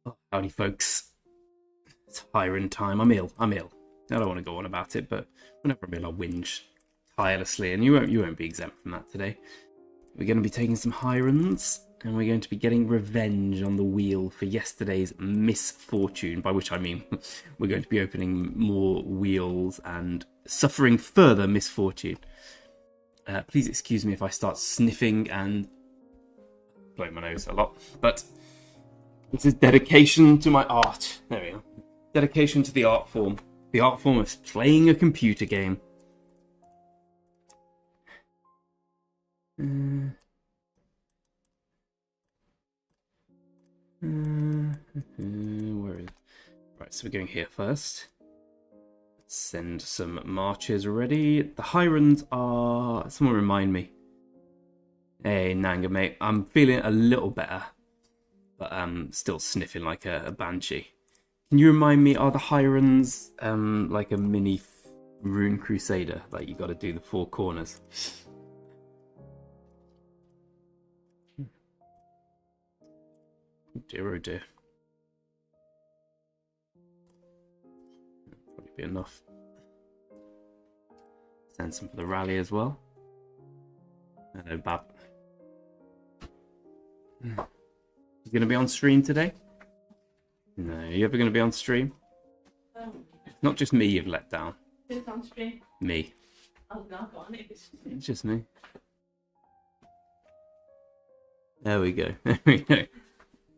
Oh, howdy, folks. It's hiring time. I'm ill. I'm ill. I don't want to go on about it, but whenever I'm ill, I whinge tirelessly, and you won't be exempt from that today. We're going to be taking some Hierons, and we're going to be getting revenge on the wheel for yesterday's misfortune, by which I mean we're going to be opening more wheels and suffering further misfortune. Please excuse me if I start sniffing and blowing my nose a lot, but this is dedication to my art. There we go. Dedication to the art form. The art form of playing a computer game. Where is it? Right, so we're going here first. Let's send some marches already. The Hierons are... Someone remind me. Hey, Nanga, mate. I'm feeling a little better, but I'm still sniffing like a banshee. Can you remind me, are the Hierons like a mini Rune Crusader? Like, you got to do the four corners. Oh dear, oh dear. Probably be enough. Send some for the rally as well. Hello, Bab. You going to be on stream today? No, are you ever going to be on stream? It's not just me you've let down. Who's on stream? Me. Oh, no, go on. It's just me. There we go. There we go.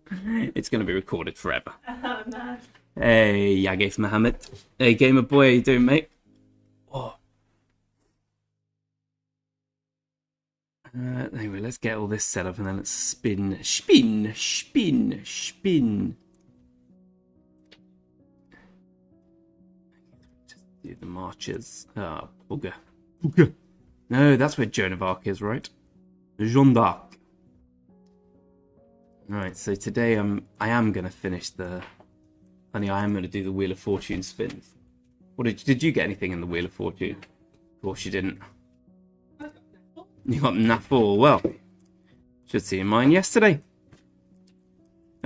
It's going to be recorded forever. Oh, no. Hey, Yagis Mohammed. Hey, Gamer Boy, how you doing, mate? Oh. Anyway, let's get all this set up and then let's spin. Spin, spin, spin. Just do the marches. Ah, bugger. Bugger. No, that's where Joan of Arc is, right? Jeanne d'Arc. Right, so today I am going to finish the... Honey, I am going to do the Wheel of Fortune spins. What did you get anything in the Wheel of Fortune? Of course you didn't. You got Nafor. Well, should see mine yesterday.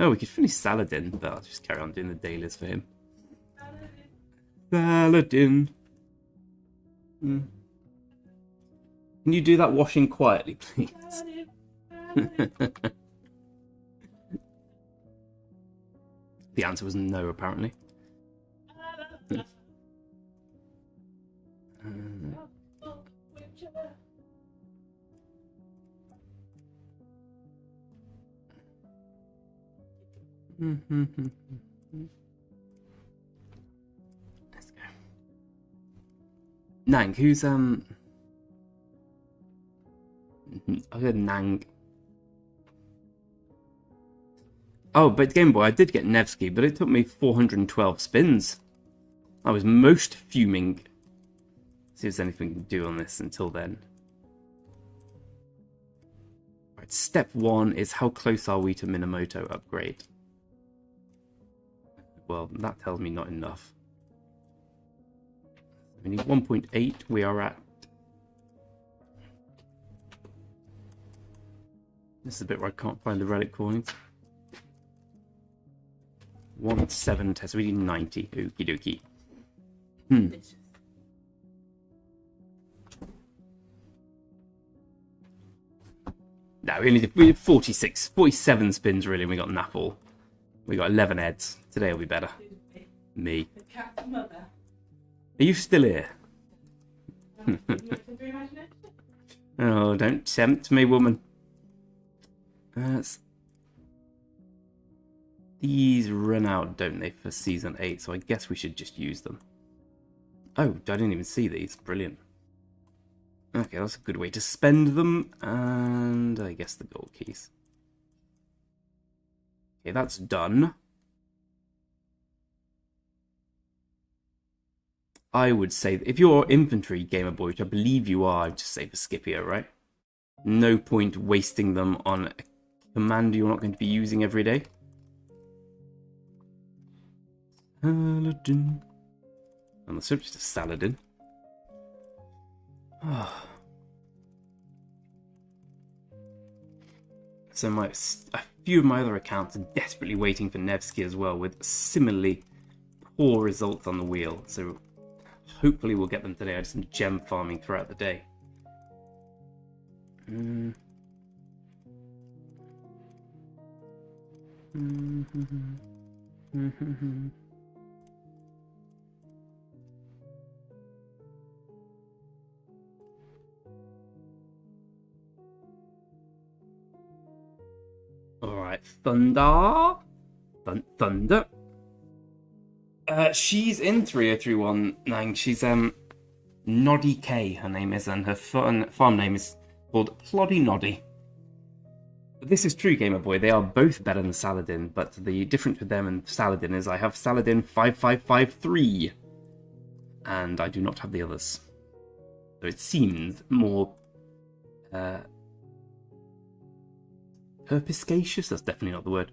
Oh, we could finish Saladin, but I'll just carry on doing the dailies for him. Saladin. Can you do that washing quietly, please? The answer was no, apparently. Let's go. Nang, who's I heard Nang. Oh, but Game Boy, I did get Nevsky, but it took me 412 spins. I was most fuming. See if there's anything we can do on this until then. Right, step 1 is how close are we to Minamoto upgrade? Well, that tells me not enough. We need 1.8. We are at... This is a bit where I can't find the relic coins. 1.7 test. We need 90. Okie dokie. No, we did 47 spins really, and we got Napple. We got 11 heads. Today will be better. Me. The cat's mother. Are you still here? Oh, don't tempt me, woman. These run out, don't they, for Season 8, so I guess we should just use them. Oh, I didn't even see these. Brilliant. Okay, that's a good way to spend them, and I guess the gold keys. Okay, that's done. I would say, if you're infantry Gamer Boy, which I believe you are, I'd just say for Scipio, right? No point wasting them on a commander you're not going to be using every day. Saladin. On the subject of Saladin. So few of my other accounts are desperately waiting for Nevsky as well, with similarly poor results on the wheel. So hopefully we'll get them today. I did some gem farming throughout the day. Alright, Thunder. Thunder. She's in 30319. She's Noddy K, her name is, and her farm name is called Ploddy Noddy. This is true, Gamer Boy. They are both better than Saladin, but the difference with them and Saladin is I have Saladin 5553, and I do not have the others. So it seems more perspicacious. That's definitely not the word.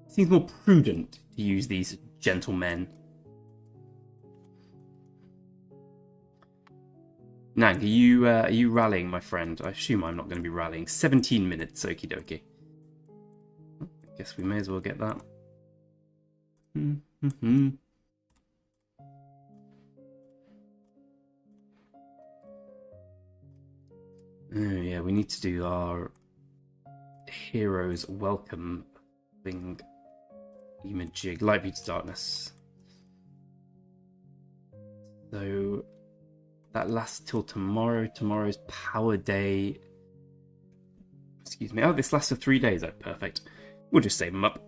It seems more prudent to use these gentlemen. Nang, are you rallying, my friend? I assume I'm not going to be rallying. 17 minutes, okie dokie. I guess we may as well get that. Oh yeah, we need to do our heroes welcome thing. Jig, light beats darkness. So that lasts till tomorrow. Tomorrow's power day. Excuse me. Oh, this lasts for 3 days. Oh, perfect. We'll just save them up.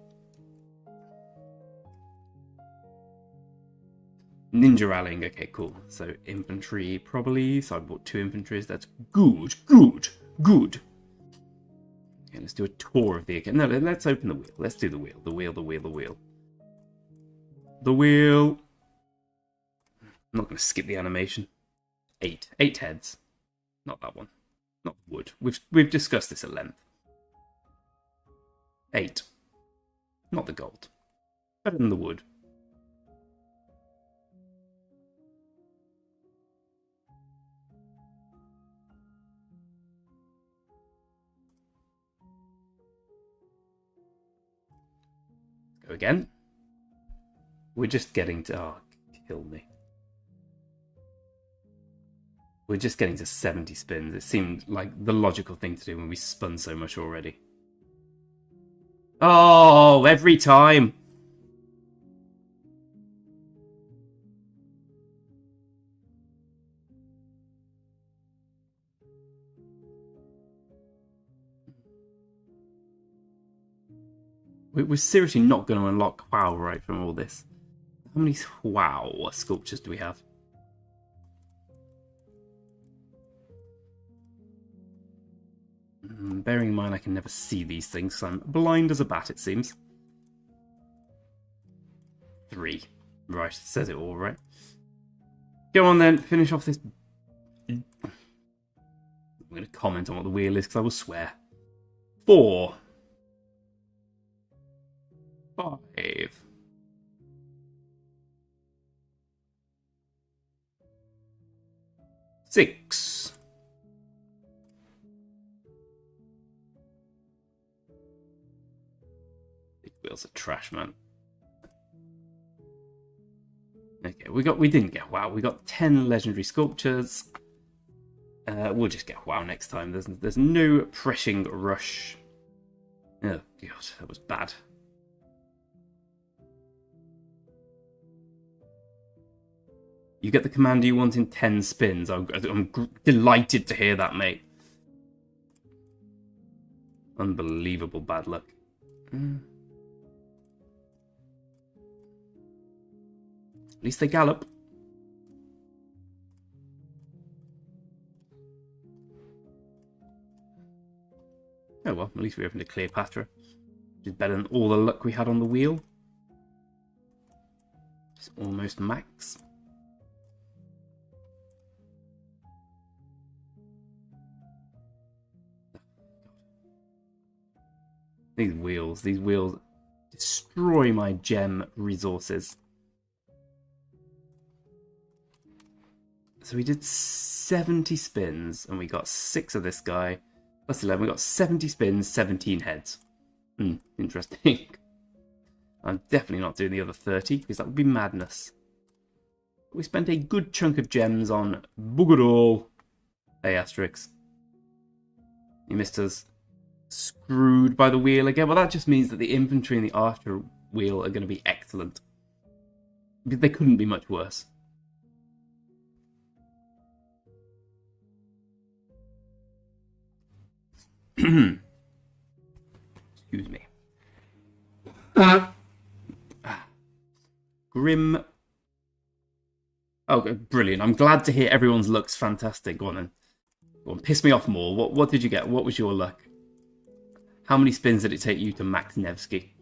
Ninja rallying. Okay, cool. So infantry probably. So I bought 2 infantries. That's good. Good. Good. Okay, let's do a tour of the account. No, let's open the wheel. Let's do the wheel. The wheel. The wheel. The wheel. The wheel. I'm not going to skip the animation. 8 heads. Not that one. Not wood. We've discussed this at length. 8. Not the gold. Better than the wood. Go again. We're just getting to... Oh, kill me. We're just getting to 70 spins. It seemed like the logical thing to do when we spun so much already. Oh, every time. We're seriously not going to unlock WoW right from all this. How many WoW sculptures do we have? Bearing in mind I can never see these things, so I'm blind as a bat, it seems. 3. Right, says it all, right? Go on then, finish off this... I'm going to comment on what the wheel is, because I will swear. 4. 5. 6. 6 wheels are trash, man. Okay, we didn't get WoW. We got 10 legendary sculptures. We'll just get WoW next time. There's no pressing rush. Oh god, that was bad. You get the commander you want in 10 spins. I'm delighted to hear that, mate. Unbelievable bad luck. At least they gallop. Oh well, at least we opened a Cleopatra. Which is better than all the luck we had on the wheel. It's almost max. These wheels destroy my gem resources. So we did 70 spins, and we got 6 of this guy. Plus 11, we got 70 spins, 17 heads. Interesting. I'm definitely not doing the other 30, because that would be madness. We spent a good chunk of gems on bugger all. Hey, Asterix. You missed us. Screwed by the wheel again. Well, that just means that the infantry and the archer wheel are going to be excellent. They couldn't be much worse. Excuse me. Grim. Oh, brilliant. I'm glad to hear everyone's luck's fantastic. Go on then. Go on, piss me off more. What did you get? What was your luck? How many spins did it take you to max Nevsky?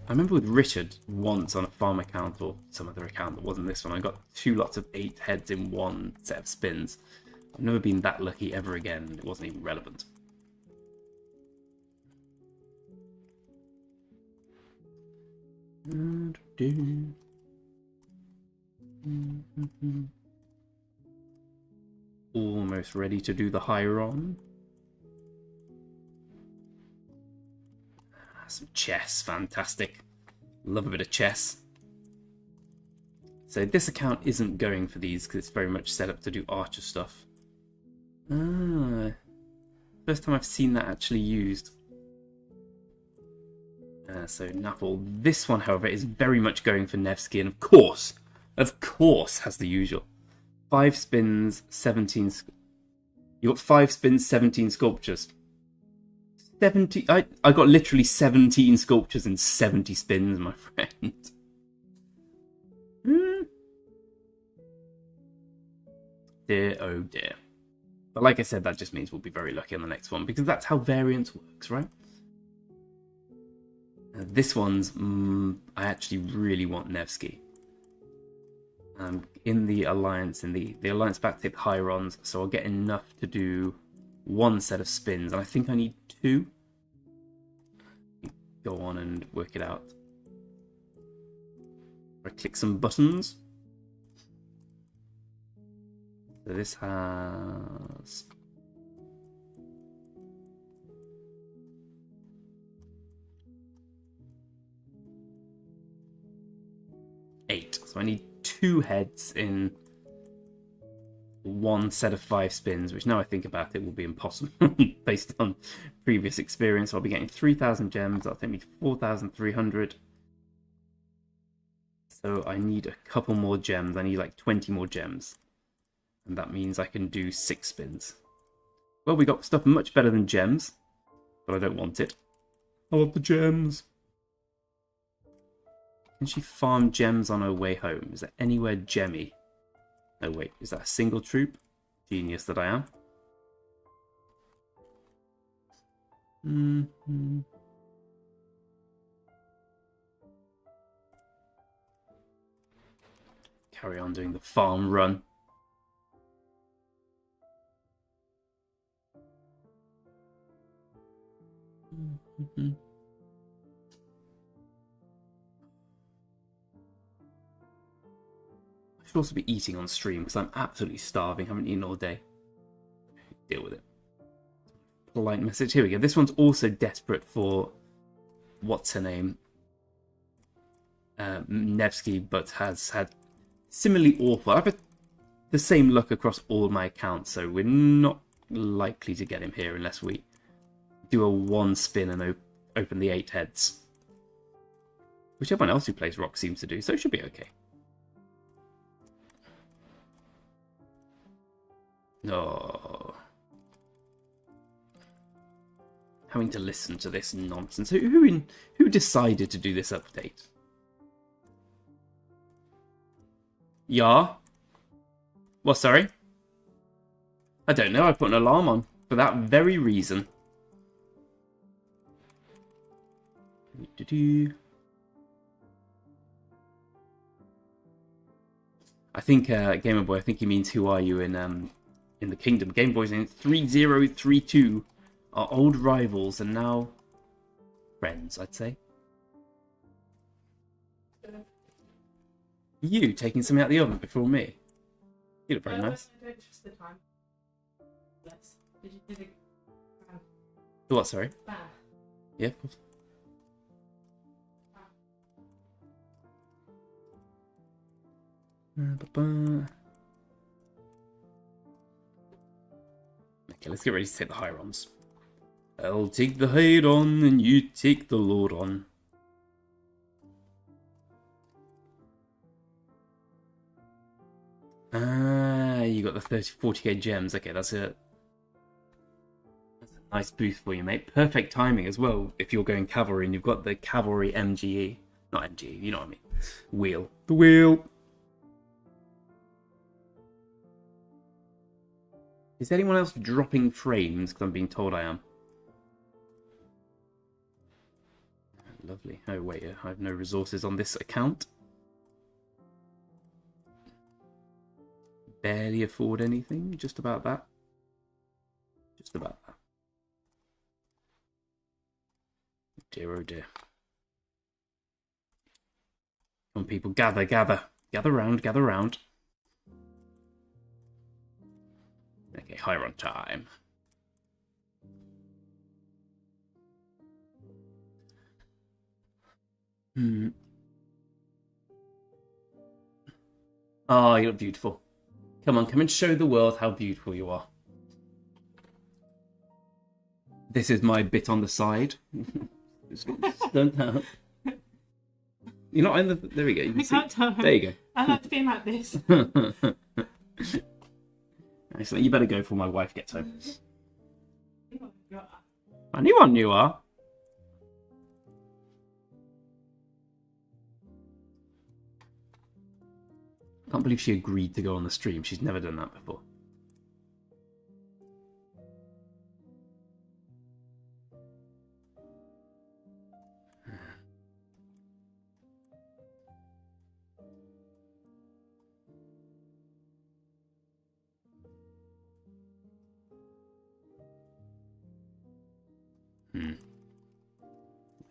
I remember with Richard once on a farm account or some other account that wasn't this one, I got 2 lots of 8 heads in one set of spins. I've never been that lucky ever again. It wasn't even relevant. Almost ready to do the Hieron. Some chess, fantastic. Love a bit of chess. So this account isn't going for these because it's very much set up to do archer stuff. Ah, first time I've seen that actually used. So Napple. This one, however, is very much going for Nevsky, and of course, has the usual. 5 spins, 17... You got 5 spins, 17 sculptures. 70... I got literally 17 sculptures and 70 spins, my friend. Dear, oh dear. But like I said, that just means we'll be very lucky on the next one, because that's how variance works, right? This one's... I actually really want Nevsky. In the alliance, the alliance backtick Hierons, so I'll get enough to do 1 set of spins, and I think I need 2. Go on and work it out. I click some buttons. So this has... So I need 2 heads in 1 set of 5 spins, which now I think about it will be impossible based on previous experience. I'll be getting 3,000 gems. That'll take me to 4,300. So I need a couple more gems. I need like 20 more gems. And that means I can do 6 spins. Well, we got stuff much better than gems, but I don't want it. I want the gems. Can she farm gems on her way home? Is there anywhere gemmy? Oh wait, is that a single troop? Genius that I am. Carry on doing the farm run. I should also be eating on stream because I'm absolutely starving. Haven't eaten all day. Deal with it. Polite message. Here we go. This one's also desperate for what's her name? Nevsky, but has had similarly awful. I've had the same luck across all my accounts, so we're not likely to get him here unless we do a 1 spin and open the 8 heads. Which everyone else who plays Rock seems to do, so it should be okay. No. Having to listen to this nonsense. Who decided to do this update? Yeah? Well, sorry? I don't know. I put an alarm on for that very reason. I think Gamer Boy. I think he means who are you in the kingdom. Game Boy's in 3032. Our old rivals and now friends, I'd say. You taking something out of the oven before me? You look very nice. I don't trust the time. Yes. Did you do the The what, sorry? bad? Yeah, of course. Okay, let's get ready to take the Hierons. I'll take the Hieron and you take the Loron. Ah, you got the 40k gems. Okay, that's a nice boost for you, mate. Perfect timing as well if you're going cavalry and you've got the cavalry MGE. Not MGE, you know what I mean. Wheel. The wheel. Is anyone else dropping frames? Because I'm being told I am. Lovely. Oh, wait, I have no resources on this account. Barely afford anything. Just about that. Just about that. Dear, oh dear. Come on, people, gather, gather. Gather round, gather round. Okay, Hieron time. Oh, you look beautiful. Come on, come and show the world how beautiful you are. This is my bit on the side. Don't tell. You're not in the... There we go. You can see. Can't tell. There you go. I like to be like this. Excellent. You better go before my wife gets home. Anyone you are? I can't believe she agreed to go on the stream. She's never done that before.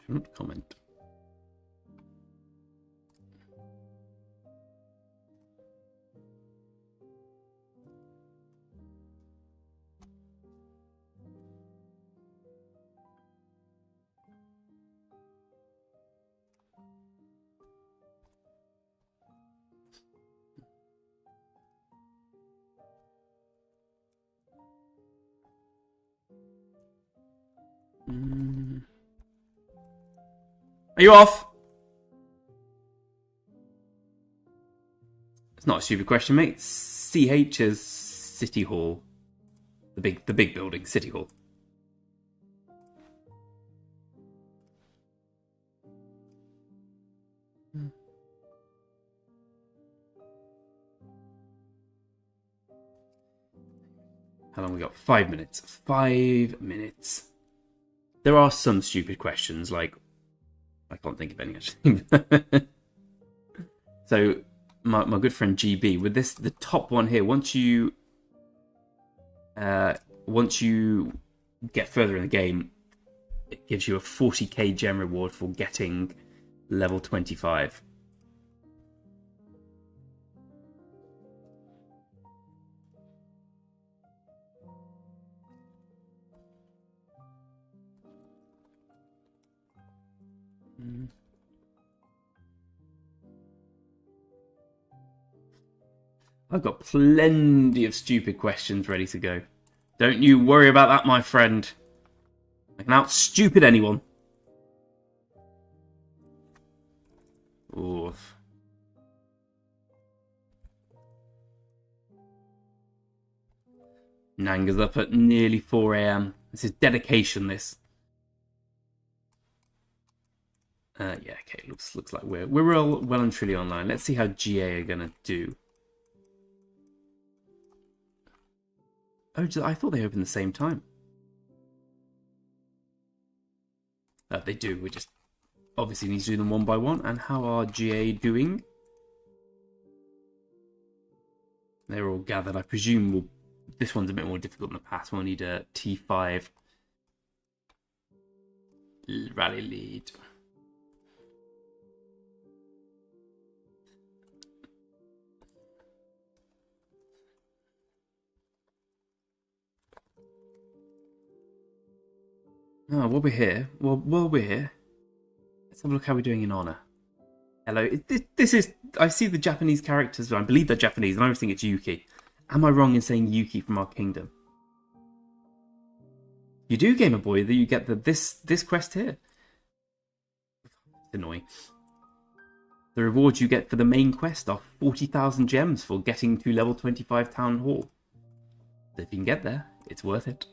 Shouldn't comment. Are you off? It's not a stupid question, mate. CH is City Hall. The big building, City Hall. How long we got? 5 minutes. 5 minutes. There are some stupid questions, like I can't think of any actually. So my good friend GB, with this, the top one here, once you get further in the game, it gives you a 40k gem reward for getting level 25. I've got plenty of stupid questions ready to go. Don't you worry about that, my friend. I can out-stupid anyone. Oof. Nanga's up at nearly 4 AM. This is dedication, this. Yeah, okay. Looks like we're well and truly online. Let's see how GA are gonna do. Oh, I thought they opened the same time. They do. We just obviously need to do them one by one. And how are GA doing? They're all gathered. I presume this one's a bit more difficult than the past. We'll need a T5 rally lead. Oh, while we're here, while we're here, let's have a look how we're doing in honor. Hello. This is... I see the Japanese characters, I believe they're Japanese, and I always think it's Yuki. Am I wrong in saying Yuki from our kingdom? You do, Gamer Boy, that you get this quest here. It's annoying. The rewards you get for the main quest are 40,000 gems for getting to level 25 Town Hall. So if you can get there, it's worth it.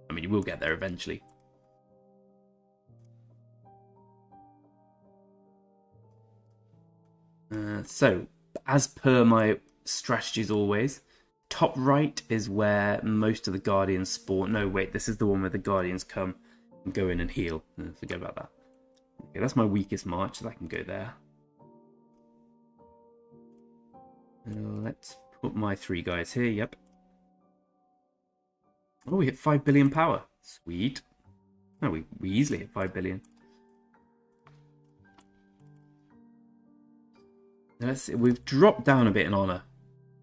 I mean, you will get there eventually. So, as per my strategies always, top right is where most of the Guardians spawn. No, wait, this is the one where the Guardians come and go in and heal. Forget about that. Okay, that's my weakest march, so I can go there. Let's put my 3 guys here, yep. Oh, we hit 5 billion power. Sweet. No, we easily hit 5 billion. We've dropped down a bit in honor.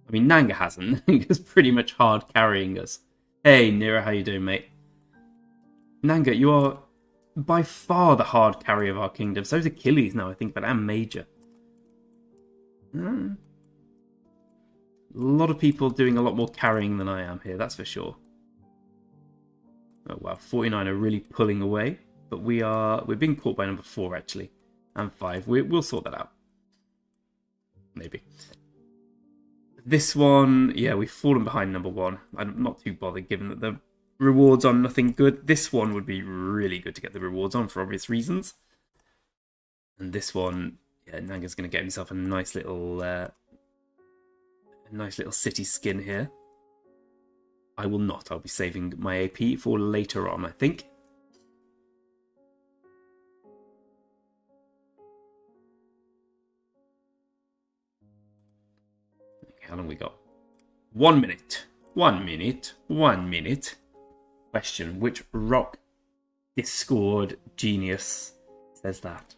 I mean, Nanga hasn't. He's pretty much hard carrying us. Hey, Nira, how you doing, mate? Nanga, you are by far the hard carry of our kingdom. So's Achilles now, I think, but I'm Major. A lot of people doing a lot more carrying than I am here, that's for sure. Oh wow, 49 are really pulling away, but we're being caught by number 4 actually, and 5. We'll sort that out. Maybe. This one, yeah, we've fallen behind number 1. I'm not too bothered given that the rewards are nothing good. This one would be really good to get the rewards on for obvious reasons. And this one, yeah, Nanga's going to get himself a nice little city skin here. I will not. I'll be saving my AP for later on, I think. How long we got? 1 minute. 1 minute. 1 minute. Question: which rock Discord genius says that?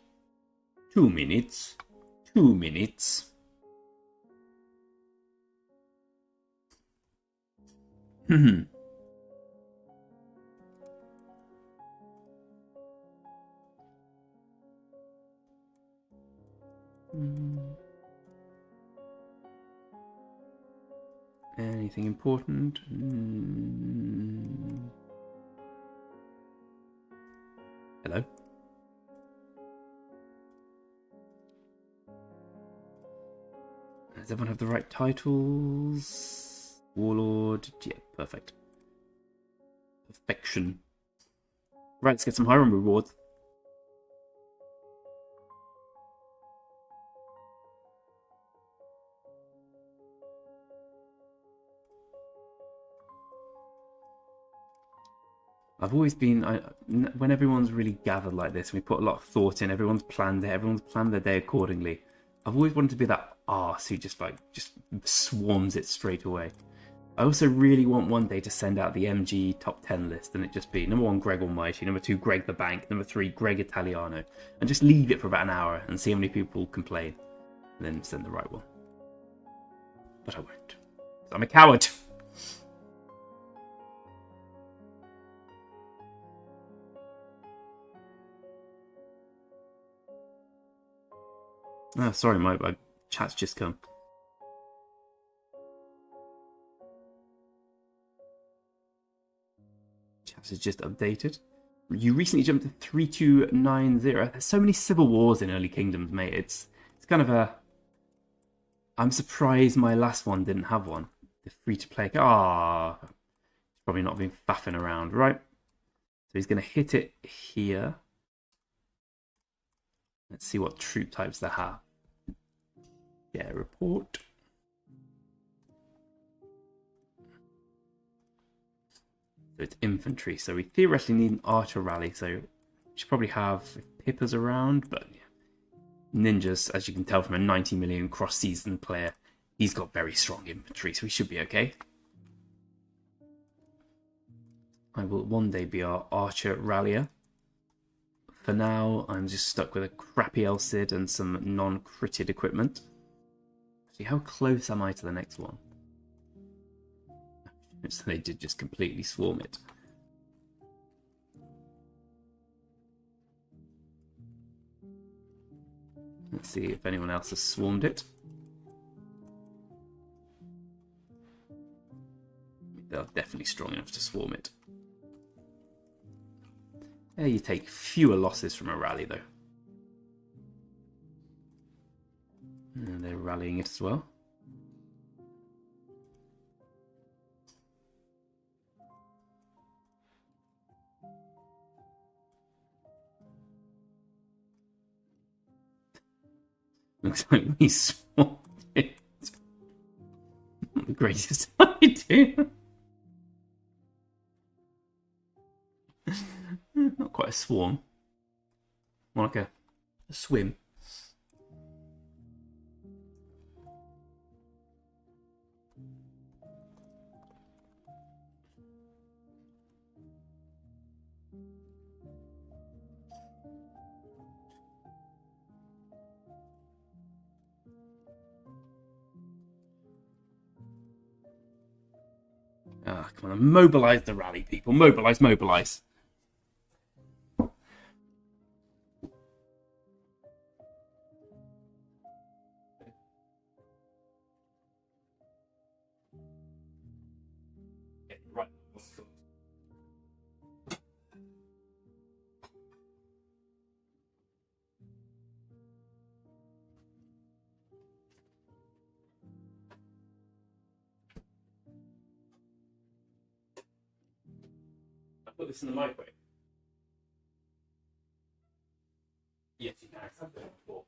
2 minutes. 2 minutes. Anything important? Hello? Does everyone have the right titles? Warlord. Yeah, perfect. Perfection. Right, let's get some Hieron rewards. I've always been, when everyone's really gathered like this, we put a lot of thought in, everyone's planned their day accordingly. I've always wanted to be that arse who just swarms it straight away. I also really want one day to send out the MG top 10 list and it just be number 1 Greg Almighty, number 2 Greg the Bank, number 3 Greg Italiano, and just leave it for about an hour and see how many people complain, and then send the right one. But I won't. I'm a coward. Oh, sorry, my chat's just come. Chat has just updated. You recently jumped to 3290. There's so many civil wars in early kingdoms, mate. It's kind of a... I'm surprised my last one didn't have one. The free-to-play... Ah, probably not been faffing around, right? So he's going to hit it here. Let's see what troop types they have. Yeah, report. So it's infantry. So we theoretically need an archer rally. So we should probably have Pippas around. But yeah. Ninjas, as you can tell from a 90 million cross-season player, he's got very strong infantry. So we should be okay. I will one day be our archer rallier. For now, I'm just stuck with a crappy LCID and some non-critted equipment. See, how close am I to the next one? So they did just completely swarm it. Let's see if anyone else has swarmed it. They're definitely strong enough to swarm it. Yeah, you take fewer losses from a rally, though. And they're rallying it as well. Looks like we swamped it. Not the greatest idea. Not quite a swarm. More like a swim. Ah, come on, mobilise the rally, people. Mobilise, mobilise. Right. I put this in the microwave. Yes, you can. I've done it before.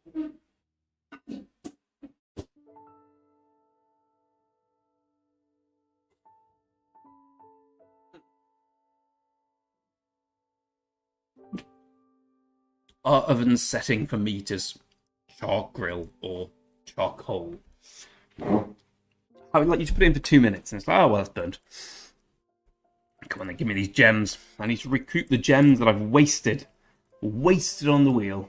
Our oven's setting for meat is char grill or charcoal. I would like you to put it in for 2 minutes, and it's like, oh well, that's burned. Come on, then, give me these gems. I need to recoup the gems that I've wasted on the wheel.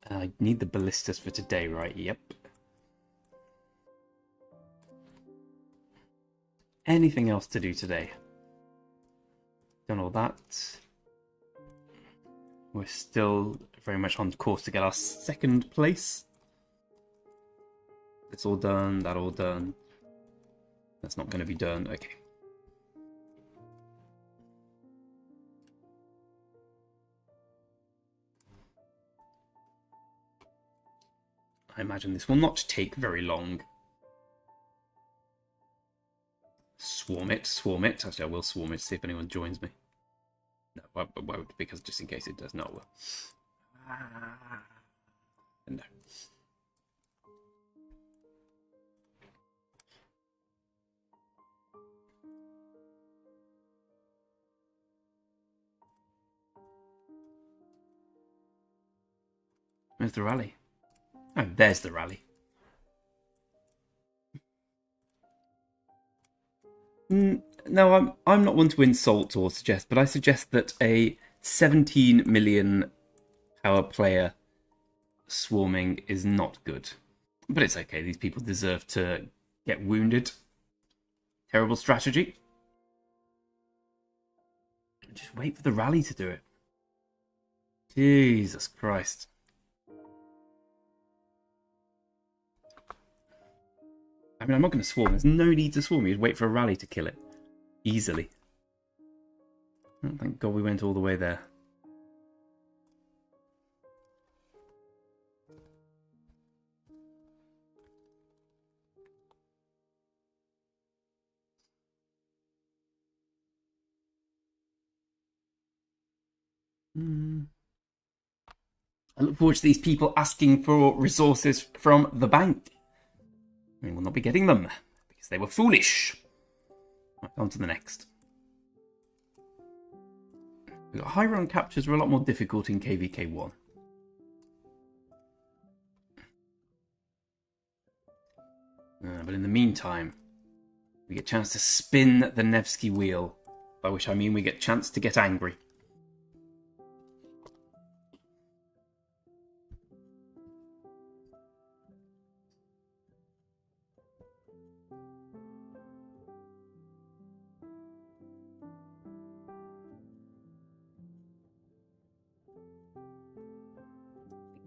I need the ballistas for today, right? Yep. Anything else to do today? Done all that. We're still very much on course to get our 2nd place. It's all done, that all done. That's not going to be done. Okay. I imagine this will not take very long. Swarm it, swarm it. Actually, I will swarm it, see if anyone joins me. No, I won't, because just in case it does not. No. Where's the rally? Oh, there's the rally. No, I'm not one to insult or suggest, but I suggest that a 17 million power player swarming is not good. But it's okay, these people deserve to get wounded. Terrible strategy. Just wait for the rally to do it. Jesus Christ. I mean, I'm not going to swarm. There's no need to swarm. You'd wait for a rally to kill it. Easily. Oh, thank God we went all the way there. I look forward to these people asking for resources from the bank. We will not be getting them because they were foolish. Right, on to the next. Hieron captures are a lot more difficult in KVK1. But in the meantime, we get a chance to spin the Nevsky wheel, by which I mean we get a chance to get angry.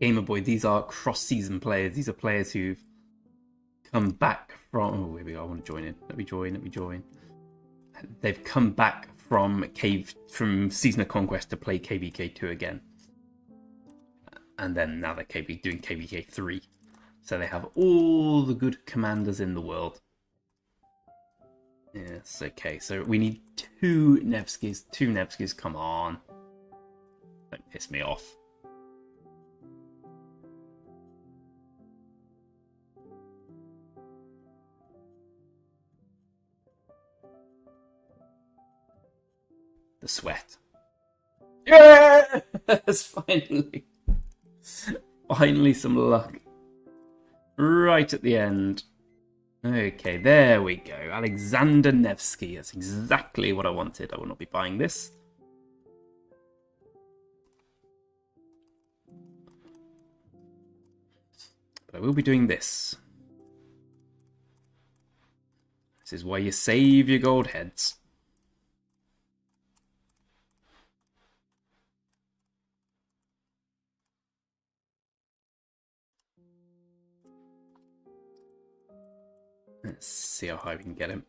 Gamer Boy, these are cross-season players. These are players who've come back from... Oh, here we go. I want to join in. Let me join. They've come back from Season of Conquest to play KVK 2 again. And then now they're doing KVK 3. So they have all the good commanders in the world. Yes, okay. So we need 2 Nevskis. 2 Nevskis, come on. Don't piss me off. The sweat. Yes! Finally. Finally some luck. Right at the end. Okay, there we go. Alexander Nevsky. That's exactly what I wanted. I will not be buying this. But I will be doing this. This is why you save your gold heads. Let's see how high we can get him.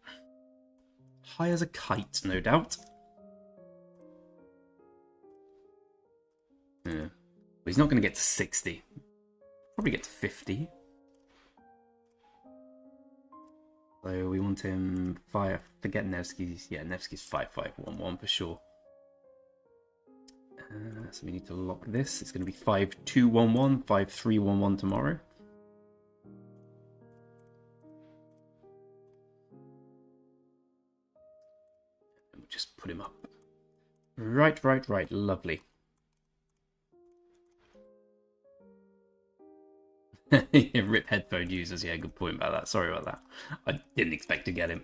High as a kite, no doubt. Yeah. But he's not going to get to 60. Probably get to 50. So we want him 5. Forget Nevsky's. Yeah, Nevsky's 5511 for sure. So we need to lock this. It's going to be 5211, 5311 tomorrow. Just put him up. Right. Lovely. Rip headphone users. Yeah, good point about that. Sorry about that. I didn't expect to get him.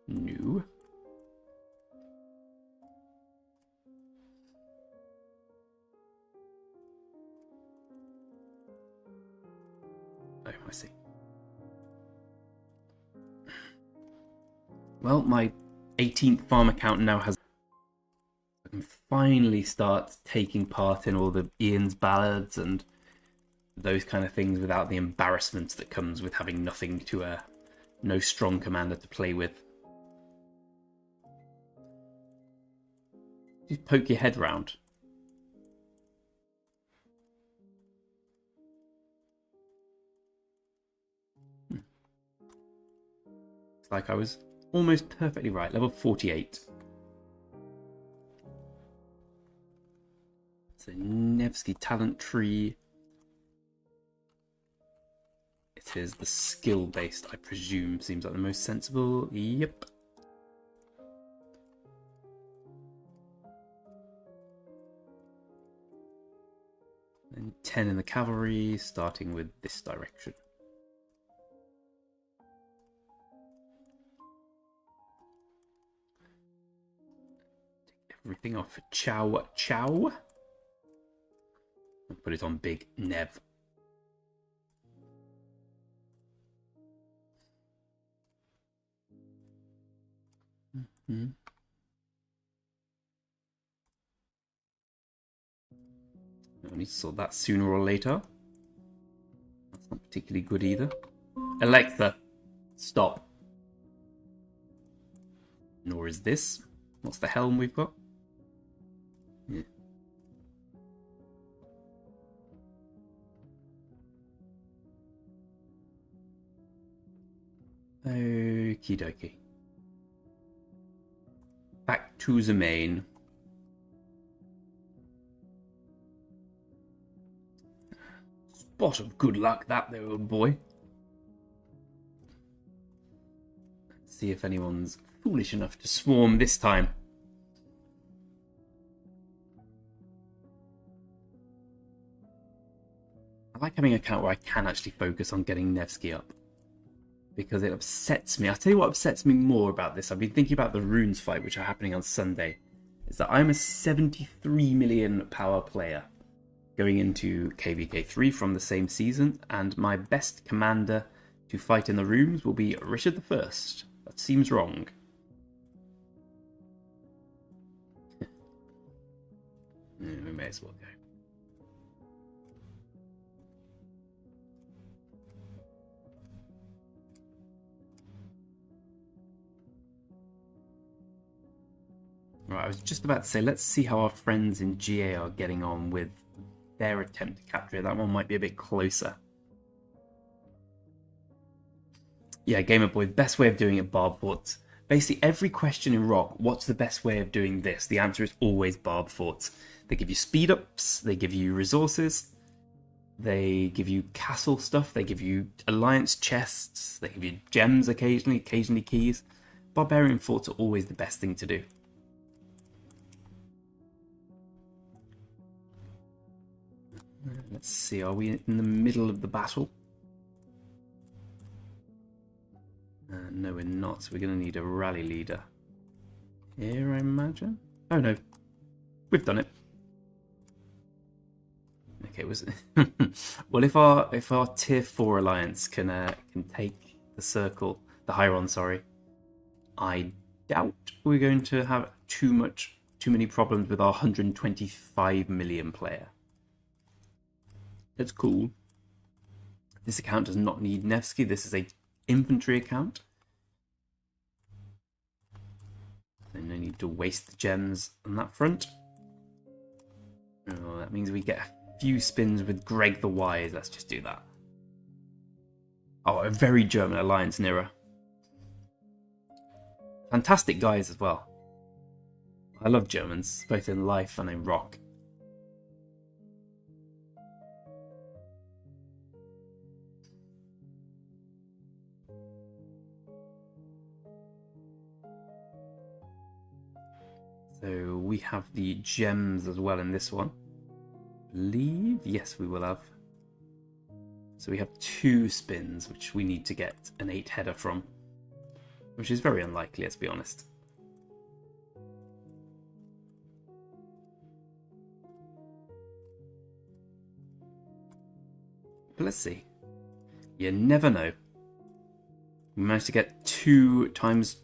No. Oh, I see. Well, my 18th farm account now has... I can finally start taking part in all the Ian's ballads and those kind of things without the embarrassment that comes with having nothing to... no strong commander to play with. Just poke your head round. Like I was almost perfectly right. Level 48. So Nevsky talent tree. It is the skill based, I presume. Seems like the most sensible. Yep. And 10 in the cavalry, starting with this direction. Everything off Chow. I'll put it on Big Nev. I need to sort that sooner or later. That's not particularly good either. Alexa, stop. Nor is this. What's the helm we've got? Yeah. Okie dokie. Back to the main. Spot of good luck that there, old boy. Let's see if anyone's foolish enough to swarm this time. I like having an account where I can actually focus on getting Nevsky up. Because it upsets me. I'll tell you what upsets me more about this. I've been thinking about the runes fight, which are happening on Sunday. Is that I'm a 73 million power player going into KVK 3 from the same season. And my best commander to fight in the runes will be Richard I. That seems wrong. We may as well go. Right, I was just about to say, let's see how our friends in GA are getting on with their attempt to capture it. That one might be a bit closer. Yeah, Gamer Boy, the best way of doing it, Barb Forts. Basically, every question in Rock, what's the best way of doing this? The answer is always Barb Forts. They give you speed ups, they give you resources, they give you castle stuff, they give you alliance chests, they give you gems occasionally keys. Barbarian Forts are always the best thing to do. Let's see, are we in the middle of the battle? No, we're not. We're going to need a rally leader. Here, I imagine? Oh, no. We've done it. Okay, was well, if our tier 4 alliance can take the circle, the Hierons, sorry, I doubt we're going to have too many problems with our 125 million player. That's cool. This account does not need Nevsky. This is a infantry account. So no need to waste the gems on that front. Oh, that means we get a few spins with Greg the Wise. Let's just do that. Oh, a very German alliance, Nira. Fantastic guys as well. I love Germans, both in life and in rock. So we have the gems as well in this one. Believe? Yes, we will have. So we have 2 spins, which we need to get an 8-header from. Which is very unlikely, let's be honest. But let's see. You never know. We managed to get 2 times...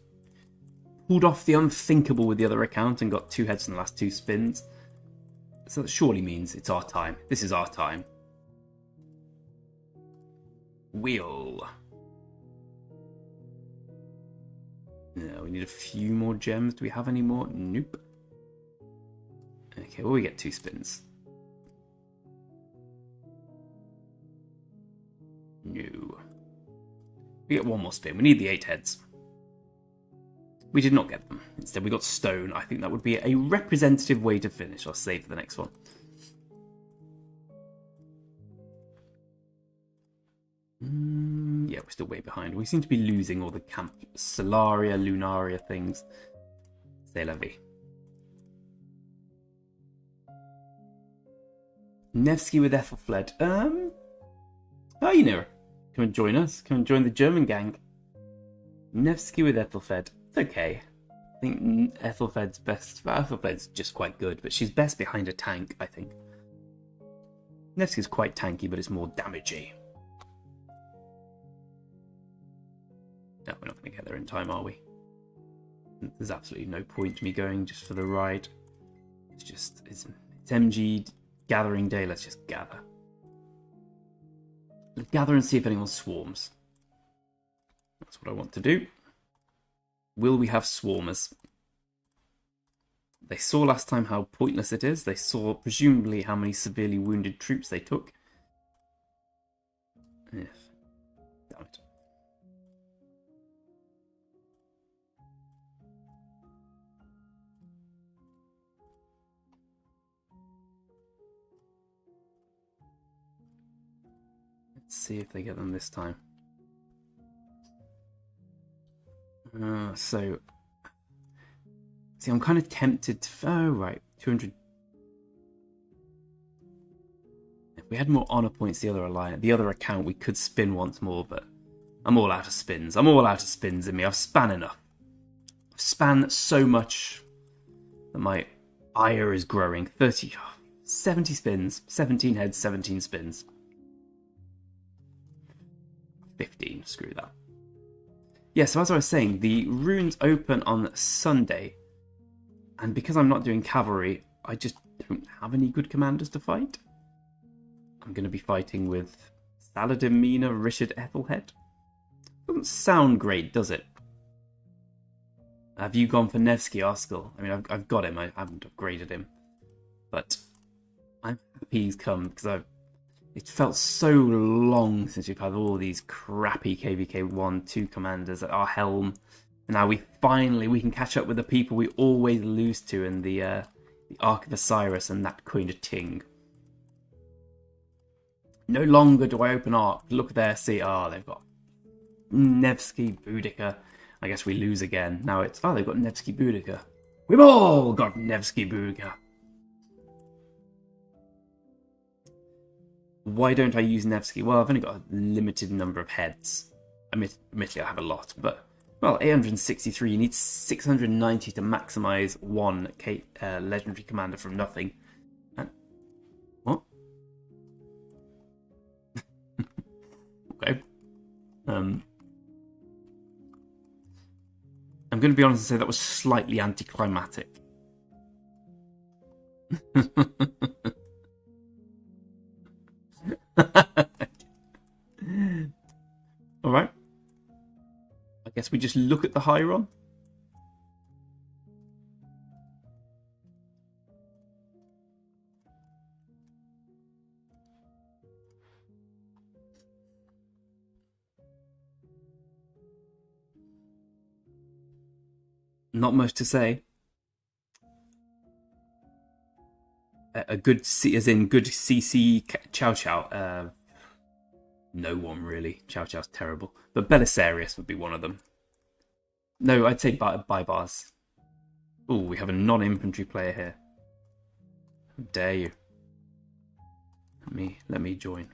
pulled off the unthinkable with the other account and got 2 heads in the last 2 spins. So that surely means it's our time. This is our time. Wheel. No, we need a few more gems. Do we have any more? Nope. Okay, well, we get 2 spins. No. We get 1 more spin. We need the 8 heads. We did not get them. Instead, we got stone. I think that would be a representative way to finish. I'll save for the next one. Yeah, we're still way behind. We seem to be losing all the camp Solaria, Lunaria things. C'est la vie. Nevsky with Ethelfled. Oh, you know, come and join us. Come and join the German gang. Nevsky with Ethelfled. It's okay. I think Ethelfled's best. Ethelfled's just quite good, but she's best behind a tank, I think. Nevsky's quite tanky, but it's more damagey. No, we're not going to get there in time, are we? There's absolutely no point me going just for the ride. It's MG gathering day. Let's just gather. Let's gather and see if anyone swarms. That's what I want to do. Will we have swarmers? They saw last time how pointless it is. They saw, presumably, how many severely wounded troops they took. Yes. Damn it. Let's see if they get them this time. So, see, I'm kind of tempted to... Oh, right, 200... If we had more honor points, the other account, we could spin once more, but I'm all out of spins. I'm all out of spins in me. I've span enough. I've span so much that my ire is growing. 70 spins, 17 heads, 17 spins. 15, screw that. Yeah, so as I was saying, the runes open on Sunday, and because I'm not doing cavalry, I just don't have any good commanders to fight. I'm going to be fighting with Saladin Mina, Richard Ethelhead. Doesn't sound great, does it? Have you gone for Nevsky Arskell? I mean, I've got him. I haven't upgraded him. But I'm happy he's come, because it felt so long since we've had all these crappy KVK 1-2 commanders at our helm. And now we can catch up with the people we always lose to in the Ark of Osiris and that kind of thing. No longer do I open Ark, look there, see, they've got Nevsky, Boudica. I guess we lose again. Now it's, they've got Nevsky, Boudica. We've all got Nevsky, Boudica. Why don't I use Nevsky? Well, I've only got a limited number of heads. Admittedly, I have a lot, but... Well, 863, you need 690 to maximize one legendary commander from nothing. And... What? Okay. I'm going to be honest and say that was slightly anticlimactic. Alright. I guess we just look at the Hieron. Not much to say. A good C, as in good CC Chow Chow. No one really. Chow Chow's terrible. But Belisarius would be one of them. No, I'd say Bybars. Oh, we have a non-infantry player here. How dare you? Let me join.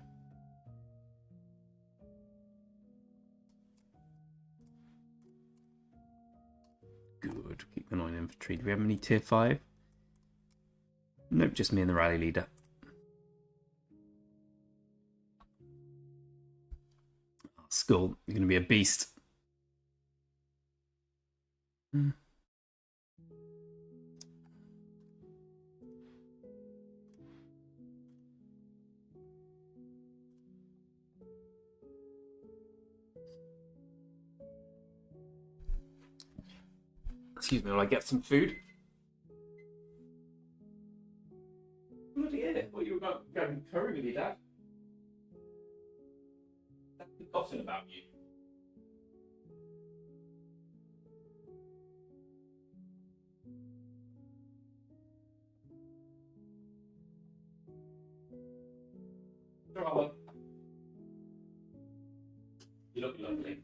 Good. Keep an eye on infantry. Do we have any tier 5? Nope, just me and the rally leader. Skull, you're going to be a beast. Excuse me, will I get some food? Bloody hell, what you were going curry with your dad? That's forgotten about you. Sure, you look lovely.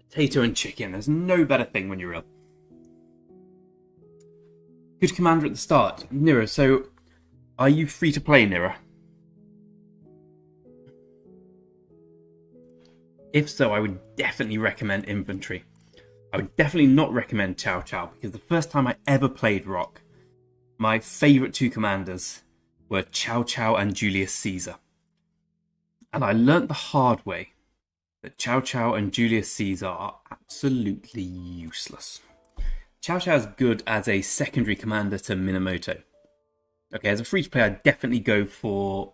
Potato and chicken. There's no better thing when you're ill. Good commander at the start. Nira, so are you free to play, Nira? If so, I would definitely recommend infantry. I would definitely not recommend Chow Chow, because the first time I ever played Rock, my favourite two commanders were Chow Chow and Julius Caesar. And I learnt the hard way that Chow Chow and Julius Caesar are absolutely useless. Chow Chow is good as a secondary commander to Minamoto. Okay, as a free-to-play, I'd definitely go for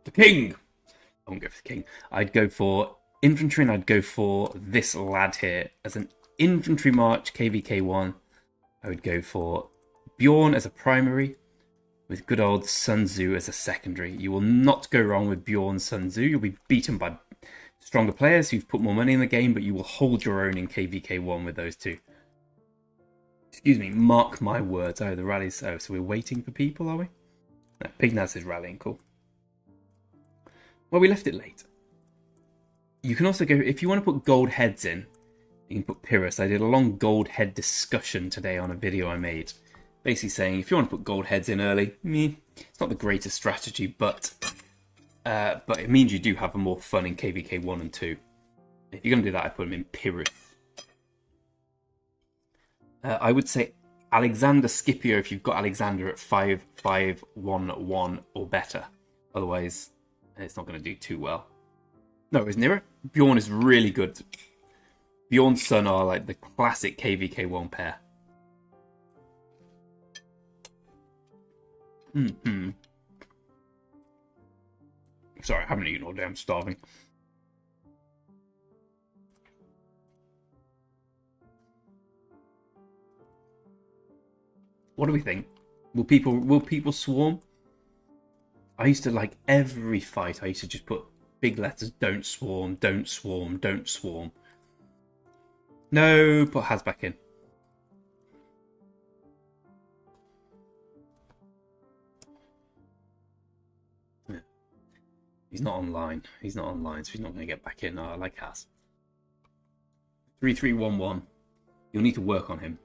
the king. I won't go for the king. I'd go for infantry, and I'd go for this lad here as an infantry march KVK1. I would go for Bjorn as a primary, with good old Sun Tzu as a secondary. You will not go wrong with Bjorn Sun Tzu. You'll be beaten by stronger players who've put more money in the game, but you will hold your own in KVK1 with those two. Excuse me, mark my words. Oh, the rallies. Oh, so we're waiting for people, are we? No, Pignaz is rallying. Cool. Well, we left it late. You can also go, if you want to put gold heads in, you can put Pyrrhus. I did a long gold head discussion today on a video I made. Basically saying, if you want to put gold heads in early, it's not the greatest strategy, but it means you do have more fun in KVK 1 and 2. If you're going to do that, I put them in Pyrrhus. I would say Alexander Scipio if you've got Alexander at 5-5-1-1 or better. Otherwise, it's not going to do too well. No, isn't it? Bjorn is really good. Bjorn's Sun are like the classic KVK1 pair. Sorry, I haven't eaten all day. I'm starving. What do we think? Will people swarm? I used to, like, every fight, I used to just put big letters, don't swarm, don't swarm, don't swarm. No, put Haz back in. Yeah. He's not online. He's not online, so he's not going to get back in. Oh, I like Haz. 3-3-1-1. You'll need to work on him.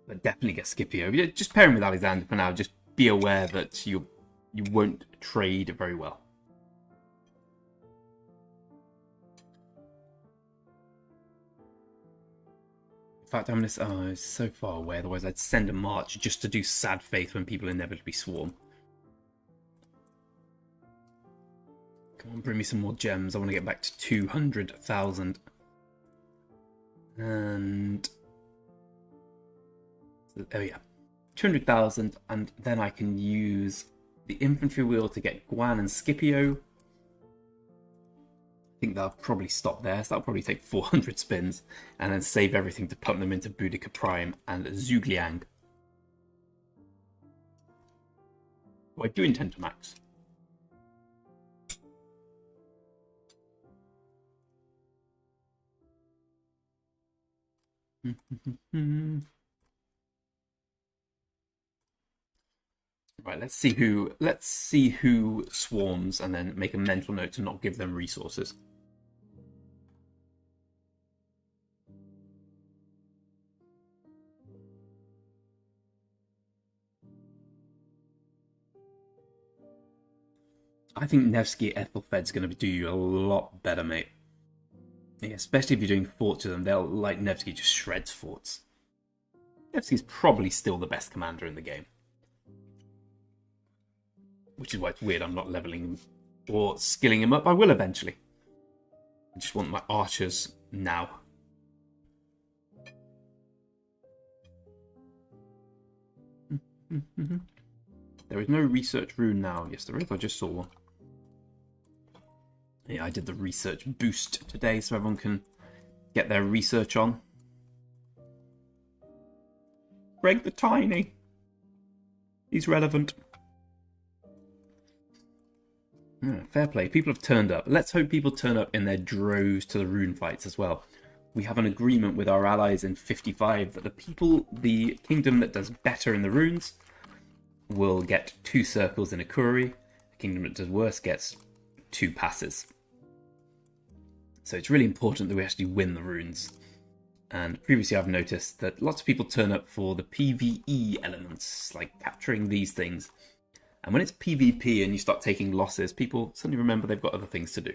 But definitely get Scipio. Just pair him with Alexander for now. Just be aware that you won't trade very well. In fact, I'm gonna. Oh, it's so far away. Otherwise, I'd send a march just to do sad faith when people inevitably swarm. Come on, bring me some more gems. I want to get back to 200,000. And oh yeah, 200,000, and then I can use the infantry wheel to get Guan and Scipio. I think that'll probably stop there, so that'll probably take 400 spins, and then save everything to put them into Boudica Prime and Zhugliang. Well, I do intend to max. Right, let's see who swarms, and then make a mental note to not give them resources. I think Nevsky Ethelfed's going to do you a lot better, mate. Yeah, especially if you're doing forts to them, they'll, like, Nevsky just shreds forts. Nevsky's probably still the best commander in the game. Which is why it's weird I'm not leveling him or skilling him up. I will eventually. I just want my archers now. There is no research rune now. Yes, there is. I just saw one. Yeah, I did the research boost today so everyone can get their research on. Greg the Tiny. He's relevant. Yeah, fair play. People have turned up. Let's hope people turn up in their droves to the rune fights as well. We have an agreement with our allies in 55 that the kingdom that does better in the runes will get 2 circles in a Kuri. The kingdom that does worse gets 2 passes. So it's really important that we actually win the runes. And previously I've noticed that lots of people turn up for the PvE elements, like capturing these things. And when it's PvP and you start taking losses, people suddenly remember they've got other things to do.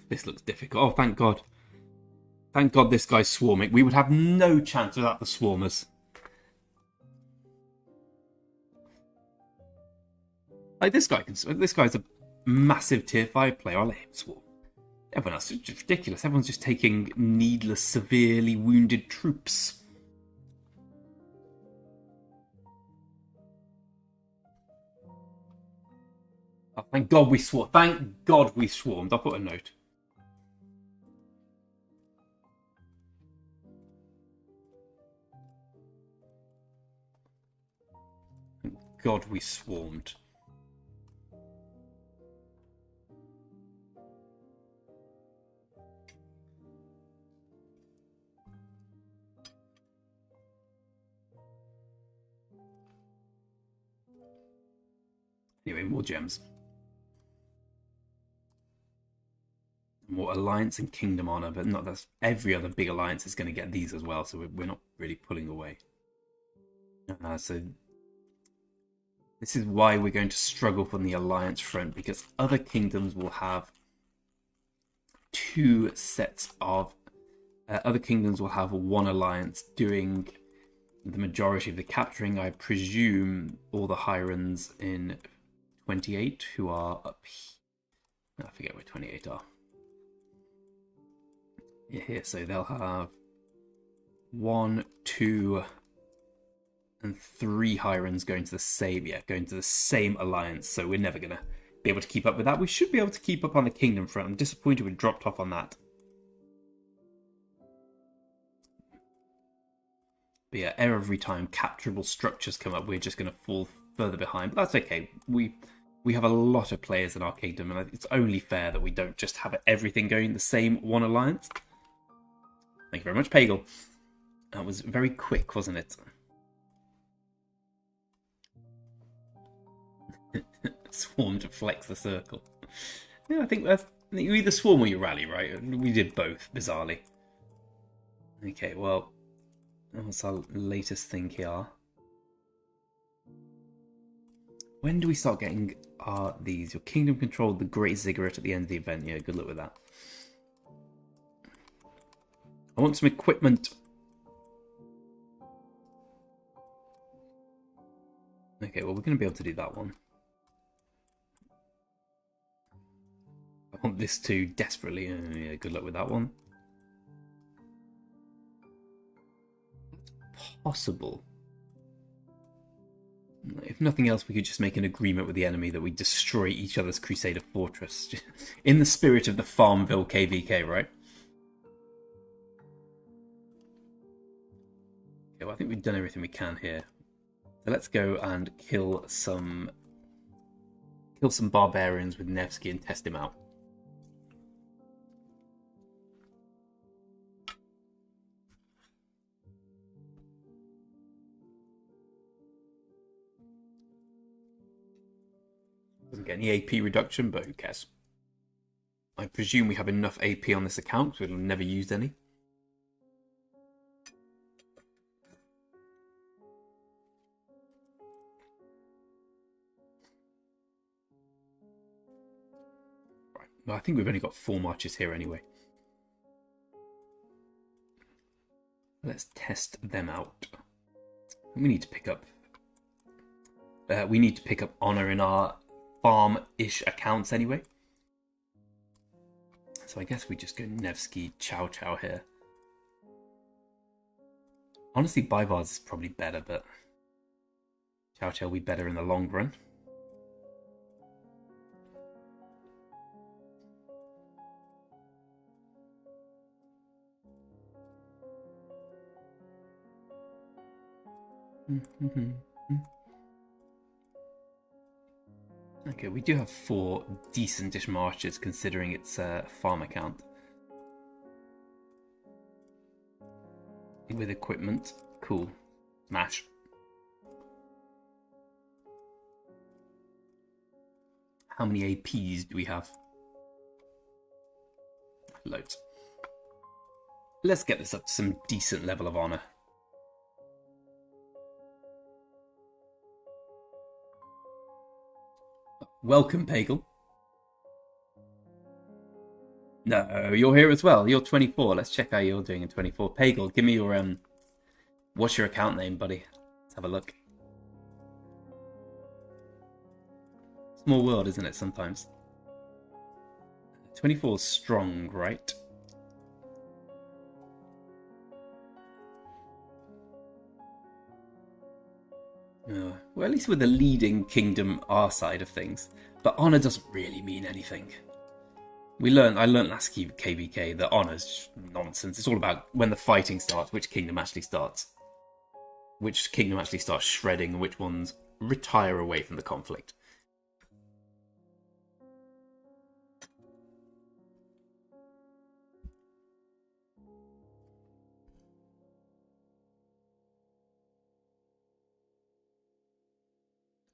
This looks difficult. Oh, thank God. Thank God this guy's swarming. We would have no chance without the swarmers. Like this guy's a massive tier 5 player. I'll let him swarm. Everyone else is just ridiculous. Everyone's just taking needless, severely wounded troops. Oh, thank God we swarmed. Thank God we swarmed. I'll put a note. Thank God we swarmed. Anyway, more gems. More alliance and kingdom honor, but not that's every other big alliance is going to get these as well, so we're not really pulling away. So this is why we're going to struggle from the alliance front, because other kingdoms will have two sets of other kingdoms will have one alliance doing the majority of the capturing. I presume all the Hierons in 28 who are up here. I forget where 28 are. Yeah, here, so they'll have 1, 2, and 3 Hierons going to the same alliance. So we're never gonna be able to keep up with that. We should be able to keep up on the kingdom front. I'm disappointed we dropped off on that. But yeah, every time capturable structures come up, we're just going to fall further behind. But that's okay. We have a lot of players in our kingdom, and it's only fair that we don't just have everything going the same one alliance. Thank you very much, Pagel. That was very quick, wasn't it? Swarm to flex the circle. Yeah, I think you either swarm or you rally, right? We did both, bizarrely. Okay, well, what's our latest thing here? When do we start getting these? Your kingdom controlled the Great Ziggurat at the end of the event. Yeah, good luck with that. I want some equipment. Okay, well, we're going to be able to do that one. I want this too desperately. Yeah, good luck with that one. That's possible. If nothing else, we could just make an agreement with the enemy that we destroy each other's Crusader fortress. In the spirit of the Farmville KVK, right? Okay, well, I think we've done everything we can here. So let's go and kill some barbarians with Nevsky and test him out. Doesn't get any AP reduction, but who cares? I presume we have enough AP on this account, so we've never used any. Right, well, I think we've only got 4 marches here anyway. Let's test them out. We need to pick up. We need to pick up honor in our farm-ish accounts anyway. So I guess we just go Nevsky Chow Chow here. Honestly, Baivars is probably better, but Chow Chow will be better in the long run. Okay, we do have 4 decentish marches considering it's a farm account. With equipment. Cool. Smash. How many APs do we have? Loads. Let's get this up to some decent level of honor. Welcome, Pagel. No, you're here as well. You're 24. Let's check how you're doing in 24. Pagel, give me your what's your account name, buddy? Let's have a look. Small world, isn't it, sometimes? 24 is strong, right? Well, at least we're the leading kingdom our side of things. But honor doesn't really mean anything. I learned last KVK that honor's nonsense. It's all about when the fighting starts, which kingdom actually starts. Which kingdom actually starts shredding, and which ones retire away from the conflict.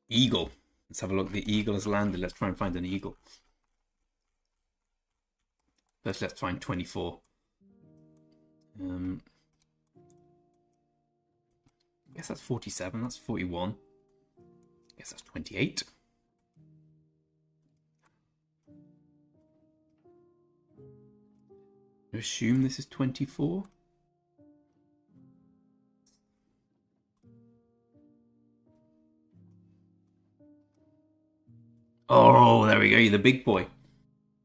Eagle. Let's have a look. The eagle has landed. Let's try and find an eagle. First, let's find 24. I guess that's 47. That's 41. I guess that's 28. I assume this is 24. Oh, there we go. You're the big boy.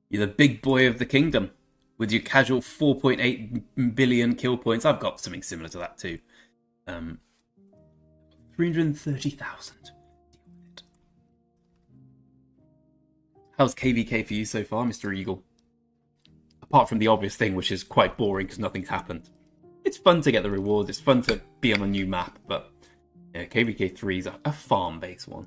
You're the big boy of the kingdom. With your casual 4.8 billion kill points. I've got something similar to that too. 330,000. How's KVK for you so far, Mr. Eagle? Apart from the obvious thing, which is quite boring because nothing's happened. It's fun to get the rewards. It's fun to be on a new map, but yeah, KVK 3 is a farm-based one.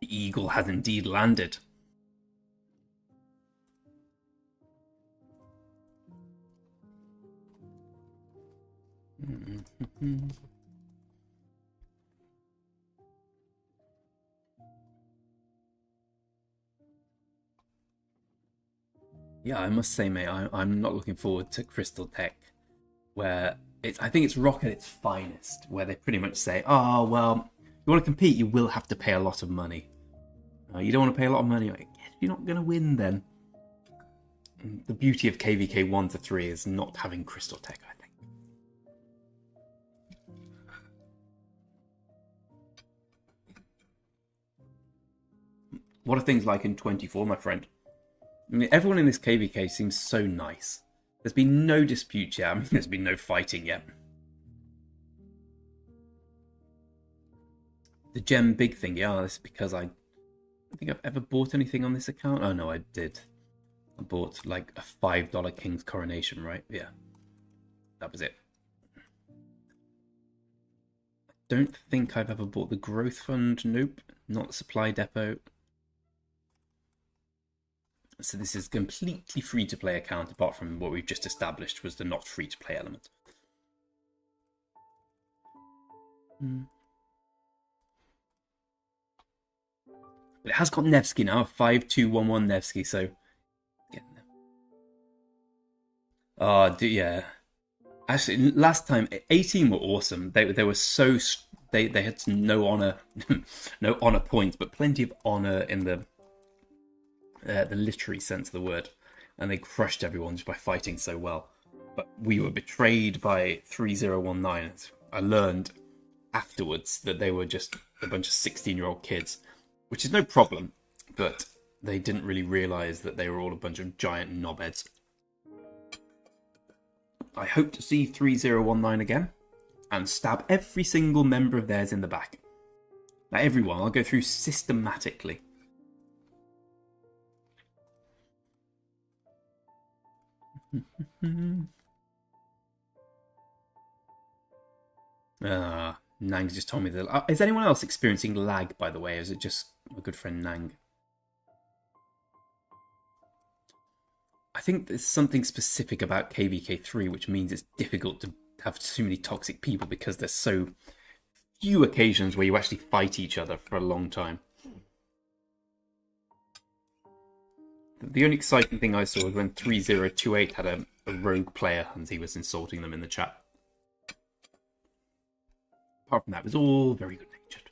The eagle has indeed landed. Yeah, I must say, mate, I'm not looking forward to Crystal Tech, where I think it's rock at its finest, where they pretty much say, oh, well, you want to compete, you will have to pay a lot of money. You don't want to pay a lot of money, I guess you're not going to win then. And the beauty of KVK 1 to 3 is not having Crystal Tech, I think. What are things like in 24, my friend? I mean, everyone in this KVK seems so nice. There's been no dispute yet. I mean, there's been no fighting yet. The gem big thing, yeah, that's because I don't think I've ever bought anything on this account. Oh no, I did. I bought like a $5 King's Coronation, right? Yeah. That was it. I don't think I've ever bought the Growth Fund. Nope. Not the Supply Depot. So this is completely free-to-play account, apart from what we've just established was the not free-to-play element. But it has got Nevsky now, 5211 Nevsky, so getting there. Oh, yeah. Actually, last time 18 were awesome. They were so they had no honor, no honor points, but plenty of honor in the literary sense of the word, and they crushed everyone just by fighting so well. But we were betrayed by 3019. I learned afterwards that they were just a bunch of 16-year-old kids, which is no problem, but they didn't really realise that they were all a bunch of giant knobheads. I hope to see 3019 again and stab every single member of theirs in the back. Now, everyone, I'll go through systematically. Nang's just told me that. Is anyone else experiencing lag, by the way? Or is it just my good friend Nang? I think there's something specific about KVK3 which means it's difficult to have too many toxic people because there's so few occasions where you actually fight each other for a long time. The only exciting thing I saw was when 3028 had a rogue player and he was insulting them in the chat. Apart from that, it was all very good-natured.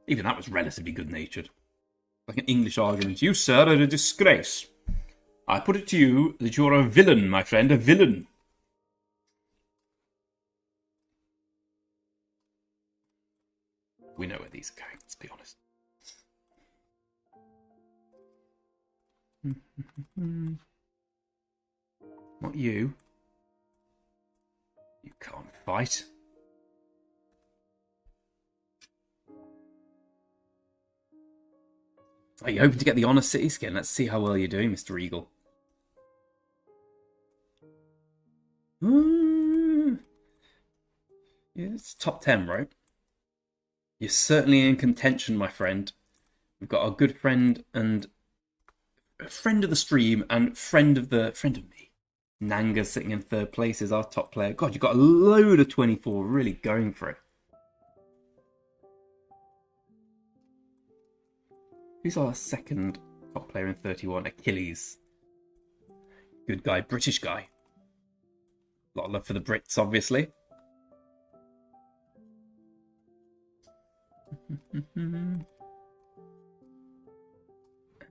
Even that was relatively good-natured. Like an English argument. You, sir, are a disgrace. I put it to you that you're a villain, my friend, a villain. We know where these are going, let's be honest. Not you. You can't fight. Are you hoping to get the Honor City skin? Let's see how well you're doing, Mr. Eagle. Yeah, it's top 10, right? You're certainly in contention, my friend. We've got our good friend and friend of the stream and friend of me. Nanga sitting in third place is our top player. God, you've got a load of 24 really going for it. Who's our second top player in 31? Achilles. Good guy, British guy. A lot of love for the Brits, obviously.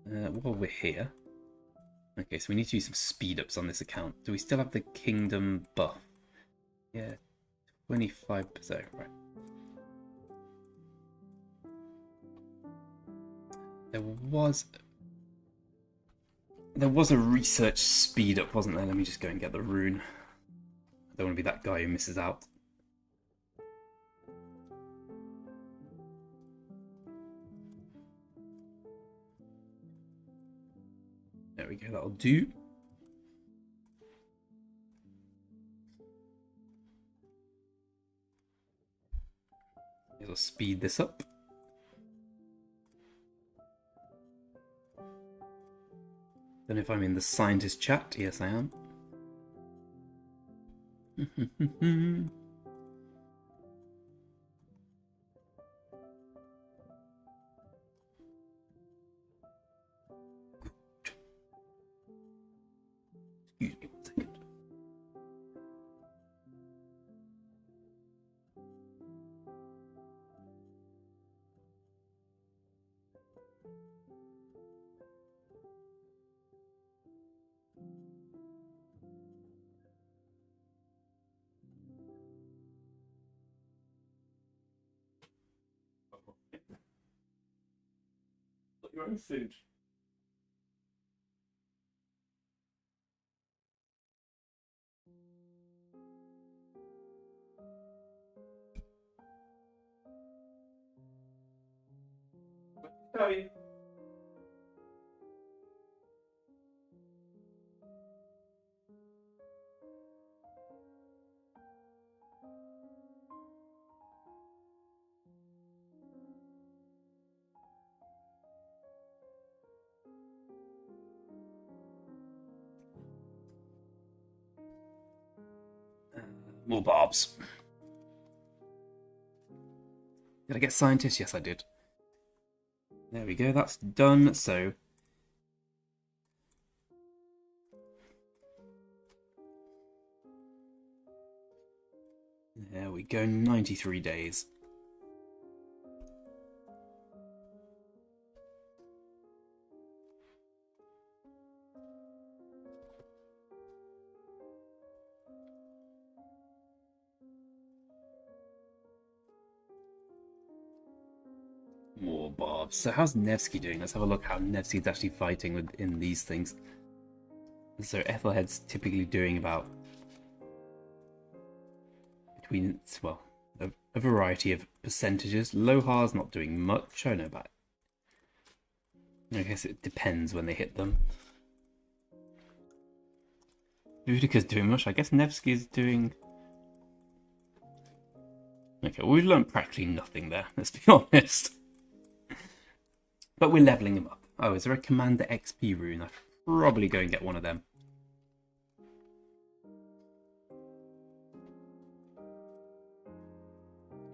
While we're here... Okay, so we need to use some speed-ups on this account. Do we still have the Kingdom buff? Yeah, 25%, right. There was a research speed-up, wasn't there? Let me just go and get the rune. I don't want to be that guy who misses out. There we go, that'll do. I'll speed this up. Don't know if I'm in the scientist chat. Yes, I am. Excuse me 1 second. Your own food. Sorry. More barbs. Did I get scientist? Yes, I did. There we go, that's done. So there we go, 93 days. More barbs. So how's Nevsky doing? Let's have a look how Nevsky's actually fighting in these things. So Ethelhead's typically doing about between, well, a variety of percentages. Lohar's not doing much. I don't know about it. I guess it depends when they hit them. Ludika's doing much. I guess Nevsky's doing... Okay, well, we've learned practically nothing there, let's be honest. But we're leveling him up. Oh, is there a Commander XP rune? I should probably go and get one of them.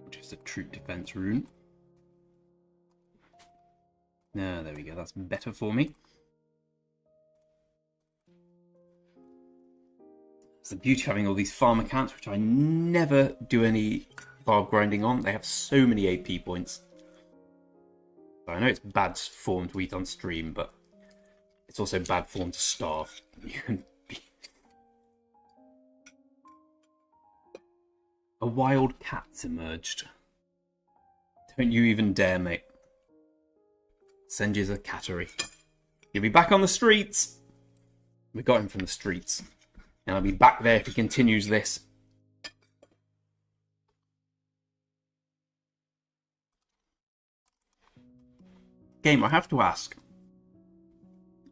Just a troop defense rune. No, there we go. That's better for me. It's the beauty of having all these farm accounts, which I never do any farm grinding on. They have so many AP points. So I know it's bad form to eat on stream, but it's also bad form to starve. You can be... A wild cat's emerged. Don't you even dare, mate. Send you the cattery. You'll be back on the streets. We got him from the streets. And I'll be back there if he continues this. Game, I have to ask.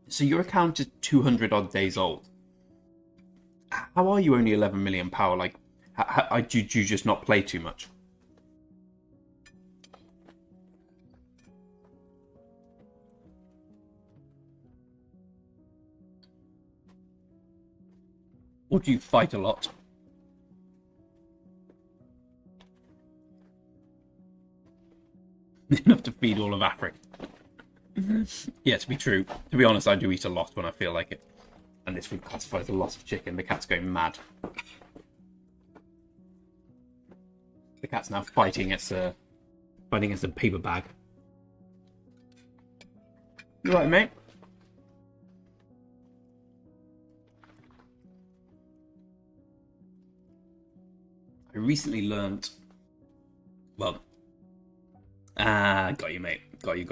So your account is 200 odd days old. How are you only 11 million power? Like, do you just not play too much? Or do you fight a lot? Enough to feed all of Africa. Yeah, to be honest, I do eat a lot when I feel like it. And this would classify as a loss of chicken. The cat's going mad. The cat's now fighting its a paper bag. You right, mate? I recently learned. Well, got you, mate. Got you.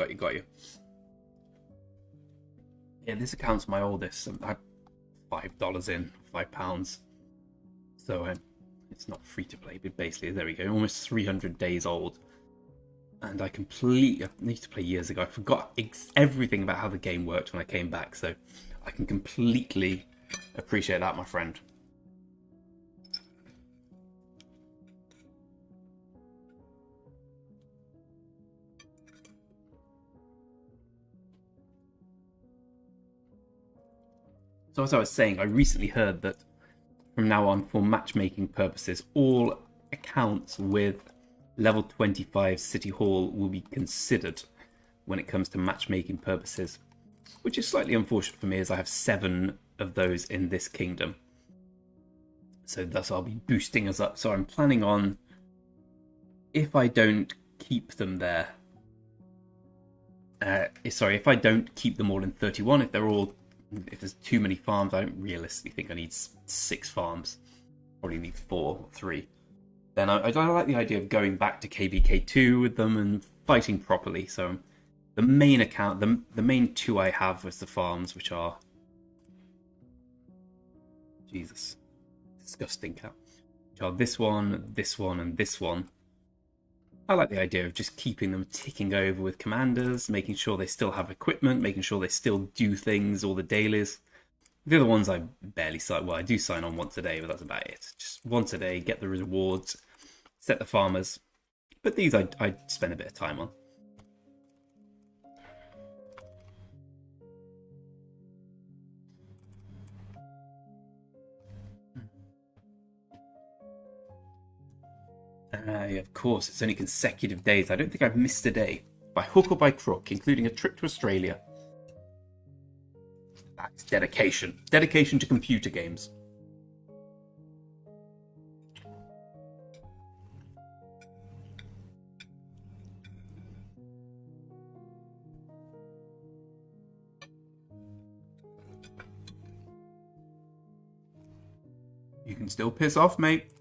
Yeah, this account's my oldest. I had $5 in, £5. So it's not free to play, but basically, there we go. Almost 300 days old. And I used to play years ago. I forgot everything about how the game worked when I came back. So I can completely appreciate that, my friend. So as I was saying, I recently heard that from now on, for matchmaking purposes, all accounts with level 25 City Hall will be considered when it comes to matchmaking purposes, which is slightly unfortunate for me as I have 7 of those in this kingdom. So thus I'll be boosting us up. So I'm planning on, if I don't keep them there, if I don't keep them all in 31, if there's too many farms, I don't realistically think I need 6 farms. Probably need 4 or 3. Then I like the idea of going back to KBK2 with them and fighting properly. So the main account, the main 2 I have was the farms, which are... Jesus. Disgusting cat. Which are this one, and this one. I like the idea of just keeping them ticking over with commanders, making sure they still have equipment, making sure they still do things, all the dailies. The other ones I barely sign. Well, I do sign on once a day, but that's about it. Just once a day, get the rewards, set the farmers. But these I spend a bit of time on. Of course, it's only consecutive days. I don't think I've missed a day, by hook or by crook, including a trip to Australia. That's dedication. Dedication to computer games. You can still piss off, mate.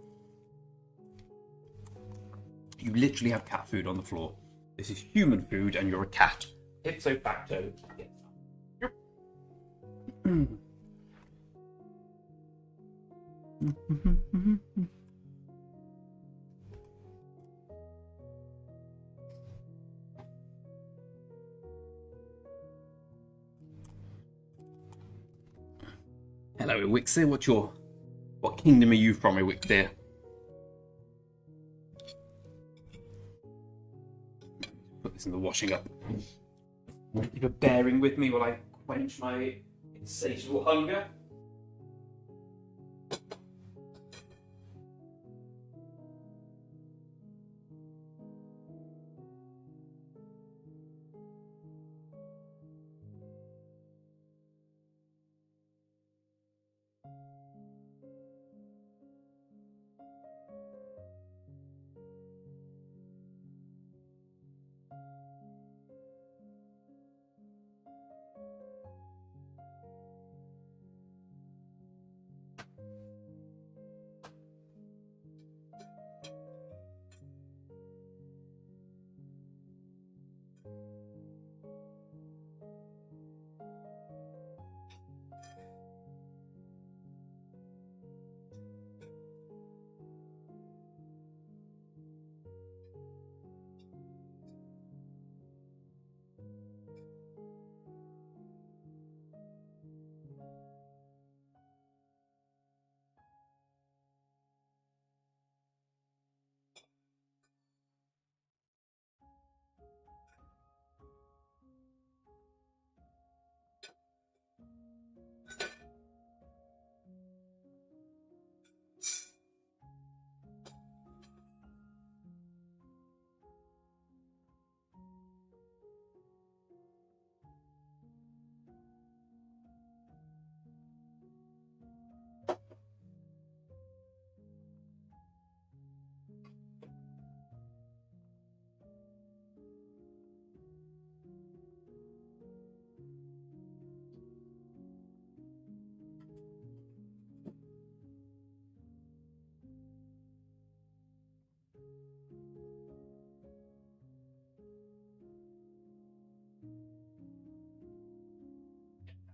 You literally have cat food on the floor. This is human food and you're a cat. Ipso facto. Hello, Ewixir. What kingdom are you from, Ewixir? Put this in the washing up. Thank you for bearing with me while I quench my insatiable hunger.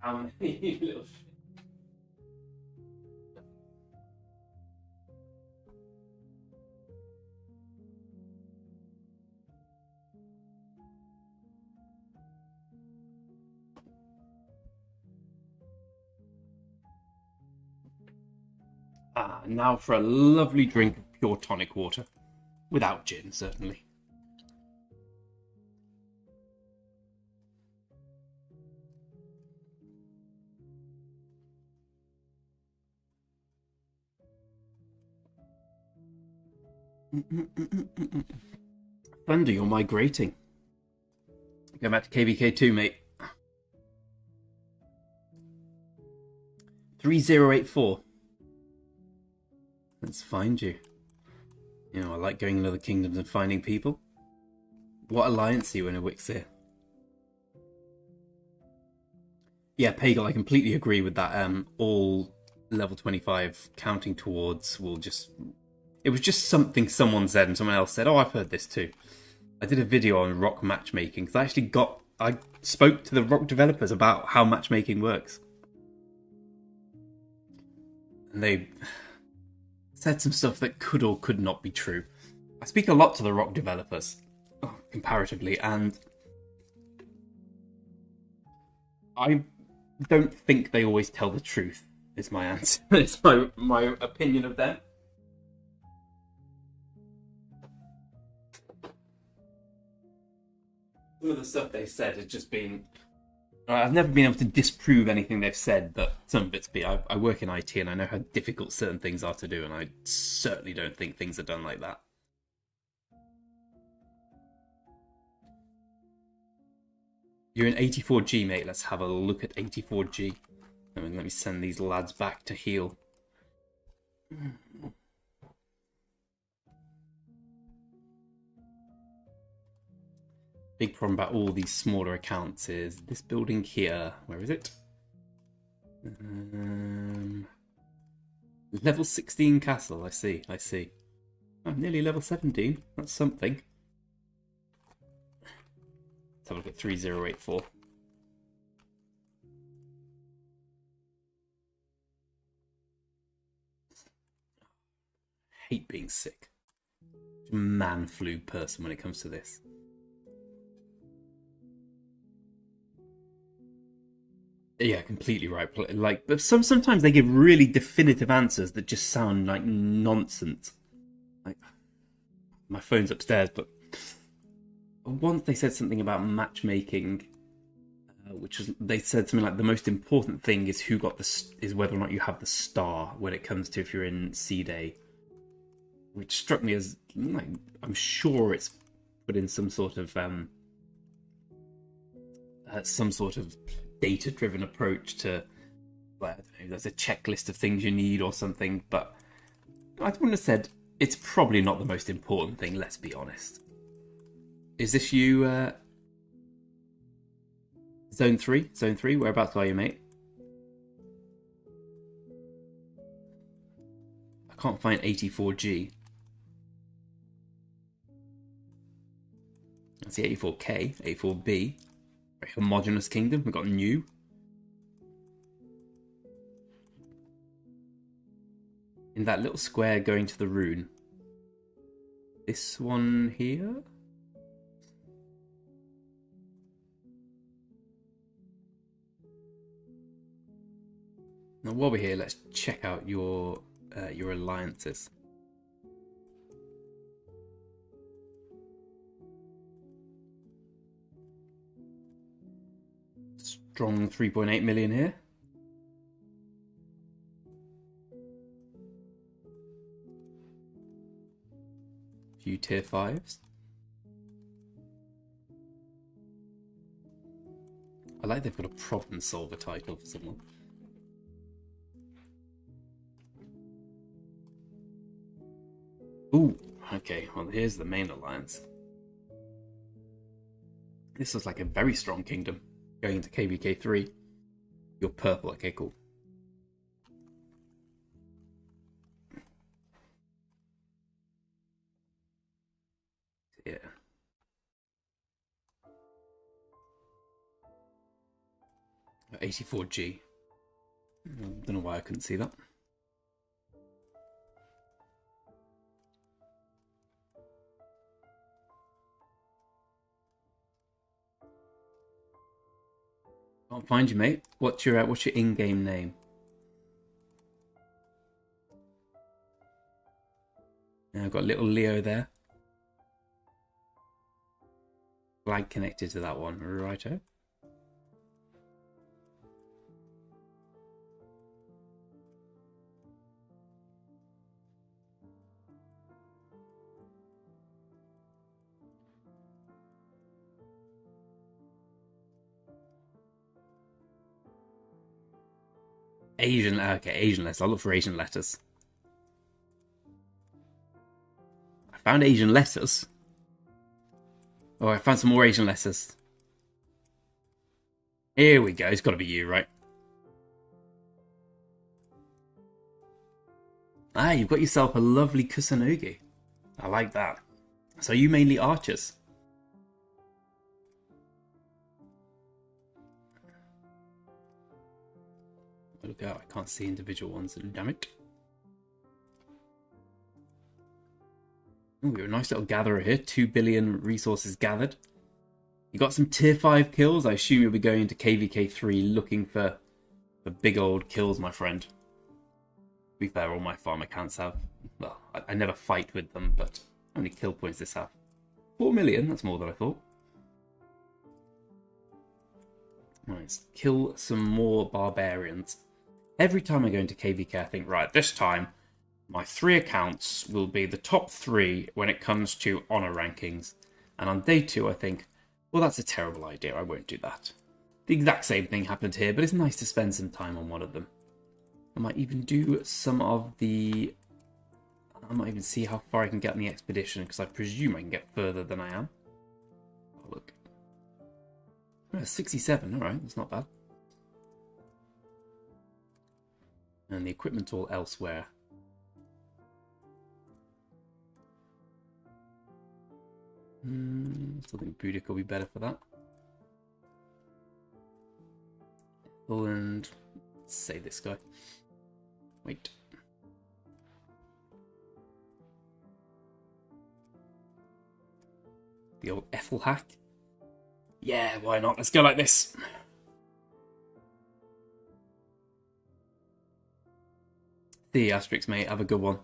How many little shit? Ah, now for a lovely drink of pure tonic water. Without gin, certainly. Thunder, you're migrating. Go back to KVK2, mate. 3084. Let's find you. You know, I like going in other kingdoms and finding people. What alliance are you in a Wixir? Yeah, Pagel, I completely agree with that. All level 25 counting towards will just... It was just something someone said and someone else said, oh, I've heard this too. I did a video on rock matchmaking because I spoke to the rock developers about how matchmaking works. And they said some stuff that could or could not be true. I speak a lot to the rock developers, comparatively, and I don't think they always tell the truth, is my answer. It's my opinion of them. Some of the stuff they've said has just been... I've never been able to disprove anything they've said, but some of it's been... I work in IT and I know how difficult certain things are to do, and I certainly don't think things are done like that. You're in 84G, mate. Let's have a look at 84G. And let me send these lads back to heal. Big problem about all these smaller accounts is this building here. Where is it? Level 16 castle. I see. Oh, nearly level 17. That's something. Let's have a look at 3084. Hate being sick. Man flu person when it comes to this. Yeah, completely right. Like, but sometimes they give really definitive answers that just sound like nonsense. Like, my phone's upstairs, but once they said something about matchmaking, which was they said something like the most important thing is is whether or not you have the star when it comes to if you're in C Day, which struck me as like, I'm sure it's put in some sort of data-driven approach to, well, I don't know, there's a checklist of things you need or something, but I wouldn't have said it's probably not the most important thing, let's be honest. Is this you, Zone 3? Zone 3, whereabouts are you, mate? I can't find 84G. I see 84K, 84B. Very homogenous kingdom. We've got new. In that little square going to the rune. This one here? Now while we're here, let's check out your alliances. Strong 3.8 million here. Few tier 5s. I like they've got a problem solver title for someone. Ooh, okay, well here's the main alliance. This looks like a very strong kingdom. Going into KVK 3. You're purple, okay, cool. Yeah. 84G. I don't know why I couldn't see that. Can't find you, mate. What's your in-game name? Now I've got little Leo there. Flag connected to that one, righto. Asian, okay, Asian letters. I'll look for Asian letters. I found Asian letters. Oh, I found some more Asian letters. Here we go. It's got to be you, right? Ah, you've got yourself a lovely Kusunogi. I like that. So you mainly archers? Look out, I can't see individual ones. Damn it. Oh, you're a nice little gatherer here. 2 billion resources gathered. You got some tier 5 kills. I assume you'll be going into KVK 3 looking for big old kills, my friend. To be fair, all my farm accounts have. Well, I never fight with them, but how many kill points does this have? 4 million, that's more than I thought. Nice. Kill some more barbarians. Every time I go into KVK, I think, right, this time, my 3 accounts will be the top 3 when it comes to honor rankings. And on day 2, I think, well, that's a terrible idea. I won't do that. The exact same thing happened here, but it's nice to spend some time on one of them. I might even do some of the... I might even see how far I can get on the expedition, because I presume I can get further than I am. Oh, look. Oh, 67, alright, that's not bad. And the equipment's all elsewhere. Still think Boudica will be better for that. And let's say this guy. Wait. The old Ethel hack. Yeah, why not? Let's go like this. The asterisk, mate. Have a good one.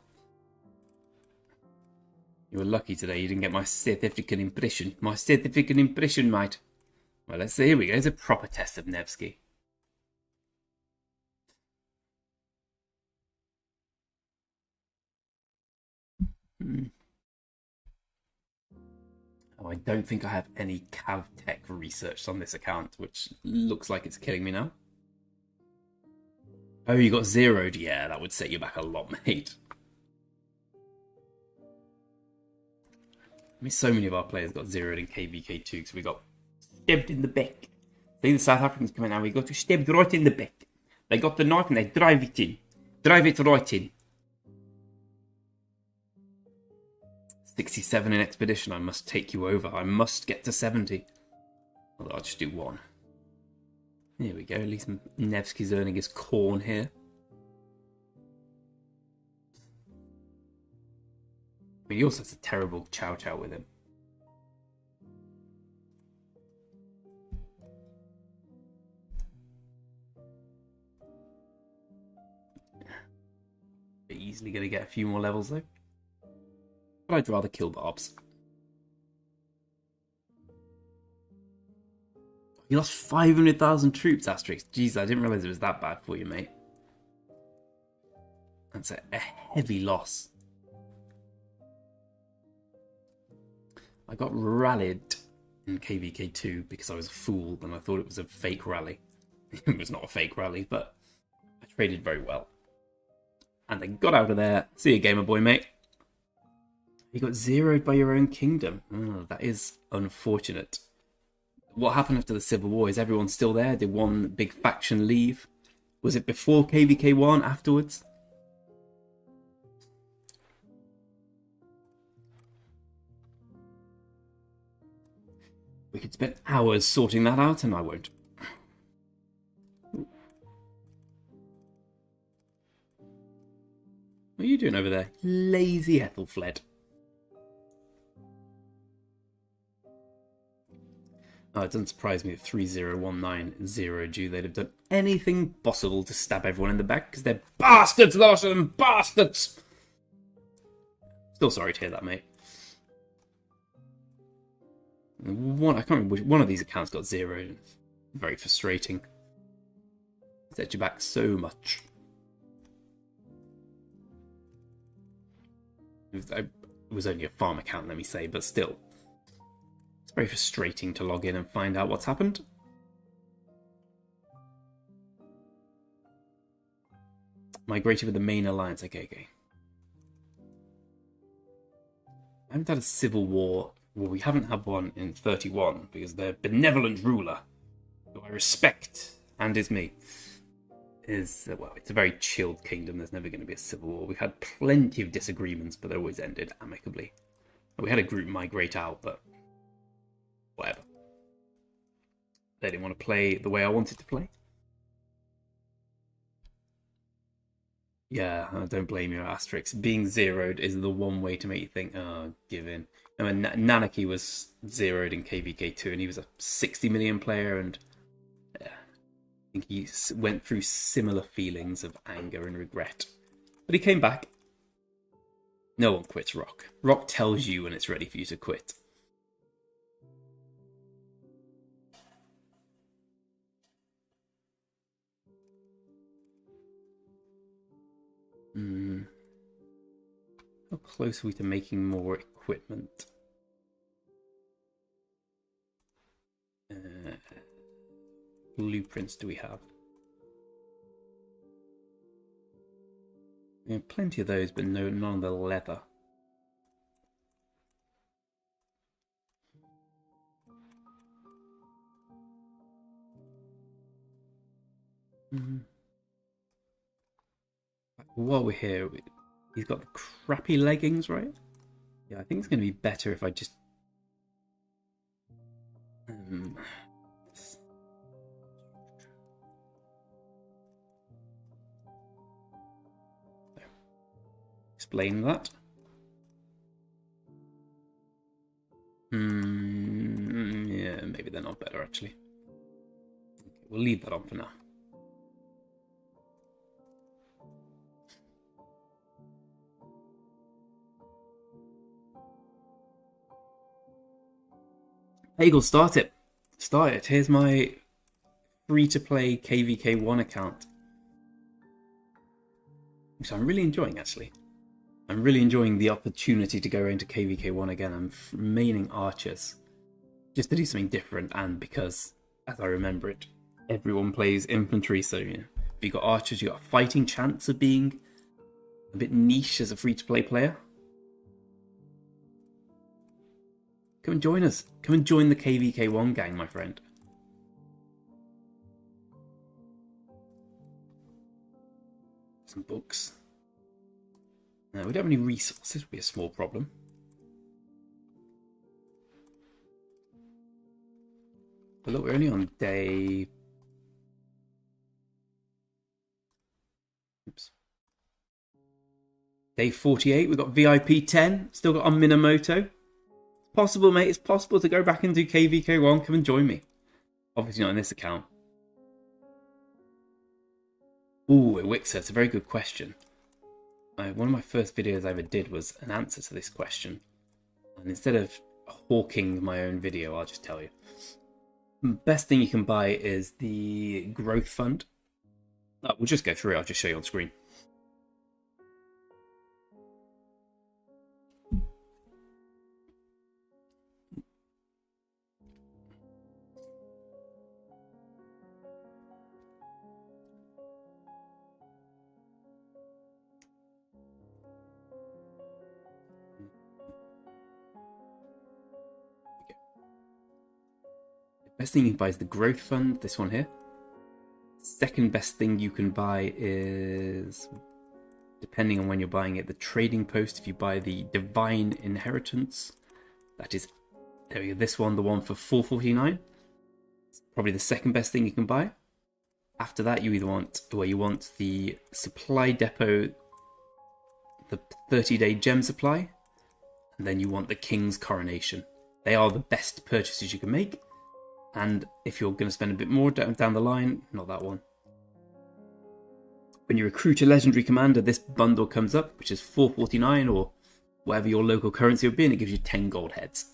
You were lucky today. You didn't get my certificate impression. My certificate impression, mate. Well, let's see. Here we go. It's a proper test of Nevsky. Oh, I don't think I have any cav tech research on this account, which looks like it's killing me now. Oh, you got zeroed? Yeah, that would set you back a lot, mate. I mean, so many of our players got zeroed in KVK2 because we got stabbed in the back. See, the South Africans come in now, we got stabbed right in the back. They got the knife and they drive it in. Drive it right in. 67 in expedition, I must take you over. I must get to 70. Although I'll just do 1. There we go, at least Nevsky's earning his corn here. I mean, he also has a terrible chow-chow with him. Easily going to get a few more levels though. But I'd rather kill Barbs. You lost 500,000 troops, Asterix. Jeez, I didn't realise it was that bad for you, mate. That's a heavy loss. I got rallied in KVK2 because I was a fool and I thought it was a fake rally. It was not a fake rally, but I traded very well. And I got out of there. See you, gamer boy, mate. You got zeroed by your own kingdom. Oh, that is unfortunate. What happened after the Civil War? Is everyone still there? Did one big faction leave? Was it before KVK1, afterwards? We could spend hours sorting that out, and I won't. are you doing over there? Lazy Ethelfled. Oh, it doesn't surprise me that 3019 zeroed you. They'd have done anything possible to stab everyone in the back because they're bastards, Larson! Bastards! Still sorry to hear that, mate. I can't remember which one of these accounts got zeroed. Very frustrating. Set you back so much. It was only a farm account, let me say, but still. It's very frustrating to log in and find out what's happened. Migrated with the main alliance. Okay. I haven't had a civil war. Well, we haven't had one in 31 because their benevolent ruler, who I respect and is me, is, well, it's a very chilled kingdom. There's never going to be a civil war. We've had plenty of disagreements, but they always ended amicably. We had a group migrate out, but whatever. They didn't want to play the way I wanted to play. Yeah, I don't blame you, Asterix. Being zeroed is the one way to make you think, oh, give in. I mean, Nanaki was zeroed in KVK2, and he was a 60 million player, and yeah, I think he went through similar feelings of anger and regret. But he came back. No one quits Rock. Rock tells you when it's ready for you to quit. How close are we to making more equipment? Blueprints do we have? We have plenty of those, but none of the leather. While we're here, he's got the crappy leggings, right? Yeah, I think it's going to be better if I just... Explain that. Yeah, maybe they're not better, actually. Okay, we'll leave that on for now. Hagel, start it. Start it. Here's my free-to-play KVK1 account. Which I'm really enjoying, actually. I'm really enjoying the opportunity to go into KVK1 again. I'm remaining archers. Just to do something different, and because, as I remember it, everyone plays infantry, so you know, if you've got archers, you've got a fighting chance of being a bit niche as a free-to-play player. Come and join us. Come and join the KVK1 gang, my friend. Some books. No, we don't have any resources. Would be a small problem. But look, we're only on day... Oops. Day 48. We've got VIP 10. Still got on Minamoto. Possible, mate. It's possible to go back and do KVK1. Come and join me. Obviously not in this account. Ooh, Wixer. It's a very good question. One of my first videos I ever did was an answer to this question. And instead of hawking my own video, I'll just tell you. The best thing you can buy is the growth fund. We'll just go through it. I'll just show you on screen. Best thing you can buy is the growth fund, this one here. Second best thing you can buy is, depending on when you're buying it, the trading post. If you buy the divine inheritance, that is, there we go, this one, the one for 449. It's probably the second best thing you can buy. After that, you either want, well, you want the supply depot the 30-day gem supply, and then you want the King's Coronation. They are the best purchases you can make, and if you're going to spend a bit more down the line, not that one. When you recruit a legendary commander, this bundle comes up, which is 449 or whatever your local currency would be, and it gives you 10 gold heads.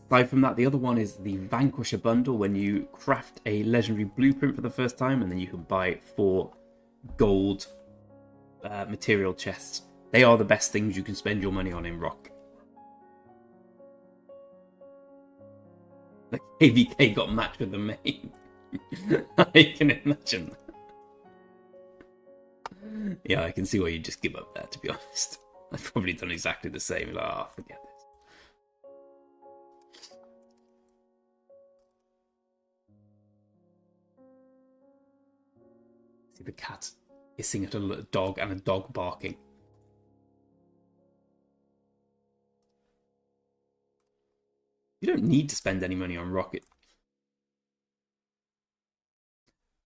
Aside from that, the other one is the Vanquisher bundle, when you craft a legendary blueprint for the first time, and then you can buy 4 gold material chests. They are the best things you can spend your money on in Rock. The KVK got matched with the main. I can imagine that. Yeah, I can see why you just give up there, to be honest. I've probably done exactly the same. Like, oh, forget this. See the cat hissing at a dog and a dog barking. You don't need to spend any money on Rocket.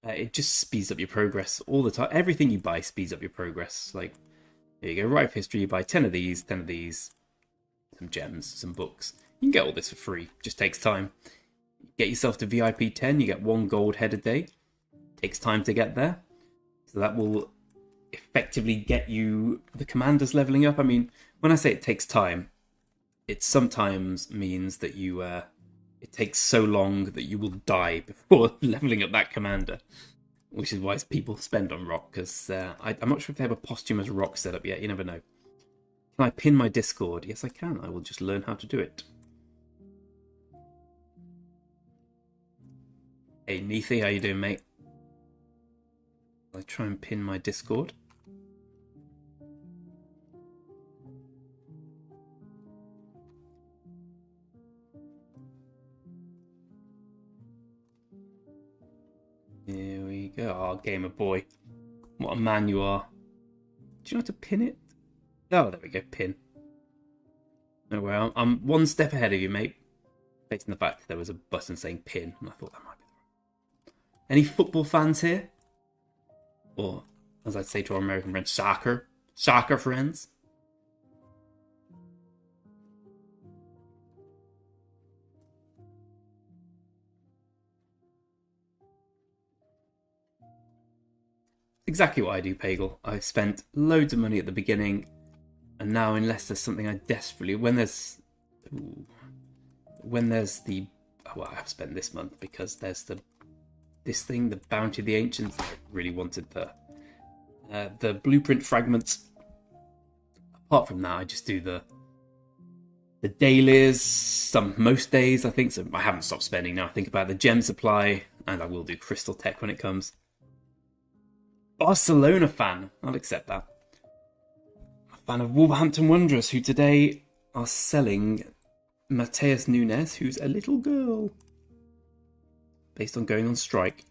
It just speeds up your progress all the time. Everything you buy speeds up your progress. Like, there you go, Right of History, you buy 10 of these, some gems, some books. You can get all this for free, just takes time. Get yourself to VIP 10, you get 1 gold head a day. Takes time to get there. So that will effectively get you the commanders leveling up. I mean, when I say it takes time, it sometimes means that you it takes so long that you will die before leveling up that commander, which is why people spend on Rock, because I'm not sure if they have a posthumous Rock set up yet. You never know. Can I pin my Discord? Yes, I can. I will just learn how to do it. Hey, Neethi, how you doing, mate? I'll try and pin my Discord. Here we go. Oh, gamer boy. What a man you are. Do you know how to pin it? Oh, there we go. Pin. Oh, well, I'm 1 step ahead of you, mate. Based on the fact that there was a button saying pin, and I thought that might be the right. Any football fans here? Or, as I'd say to our American friends, soccer? Soccer friends? Exactly what I do, Pagel. I've spent loads of money at the beginning, and now unless there's something I desperately... When there's the... Well, I have spent this month because there's this thing, the Bounty of the Ancients. I really wanted the blueprint fragments. Apart from that, I just do the dailies, most days, I think. So I haven't stopped spending now. I think about the gem supply, and I will do Crystal Tech when it comes. Barcelona fan. I'll accept that. A fan of Wolverhampton Wanderers, who today are selling Mateus Nunes, who's a little girl, based on going on strike.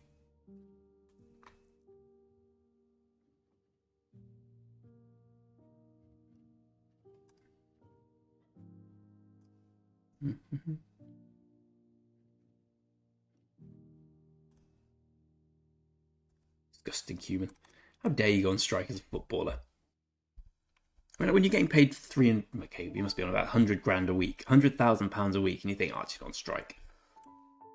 Disgusting human. How dare you go on strike as a footballer? When you're getting paid okay, you must be on about 100 grand a week, £100,000 a week, and you think, oh, she's on strike.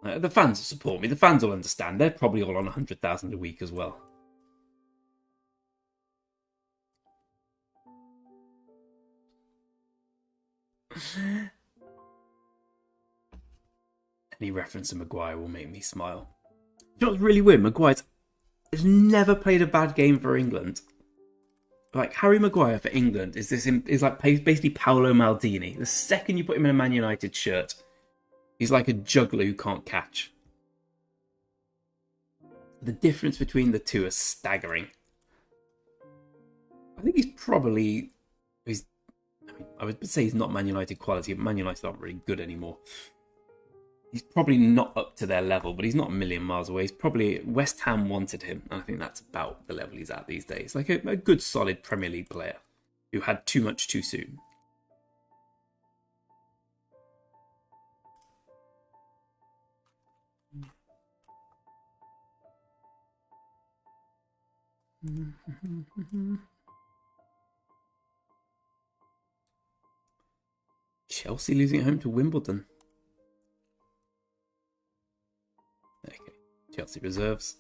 The fans will support me. The fans will understand. They're probably all on 100,000 a week as well. Any reference to Maguire will make me smile. You know what's really weird? Maguire's has never played a bad game for England. Like, Harry Maguire for England is like basically Paolo Maldini. The second you put him in a Man United shirt, he's like a juggler who can't catch. The difference between the two is staggering. I think I would say he's not Man United quality, but Man United aren't really good anymore. He's probably not up to their level, but he's not a million miles away. He's probably... West Ham wanted him, and I think that's about the level he's at these days. Like a good, solid Premier League player who had too much too soon. Chelsea losing at home to Wimbledon. Okay, Chelsea reserves.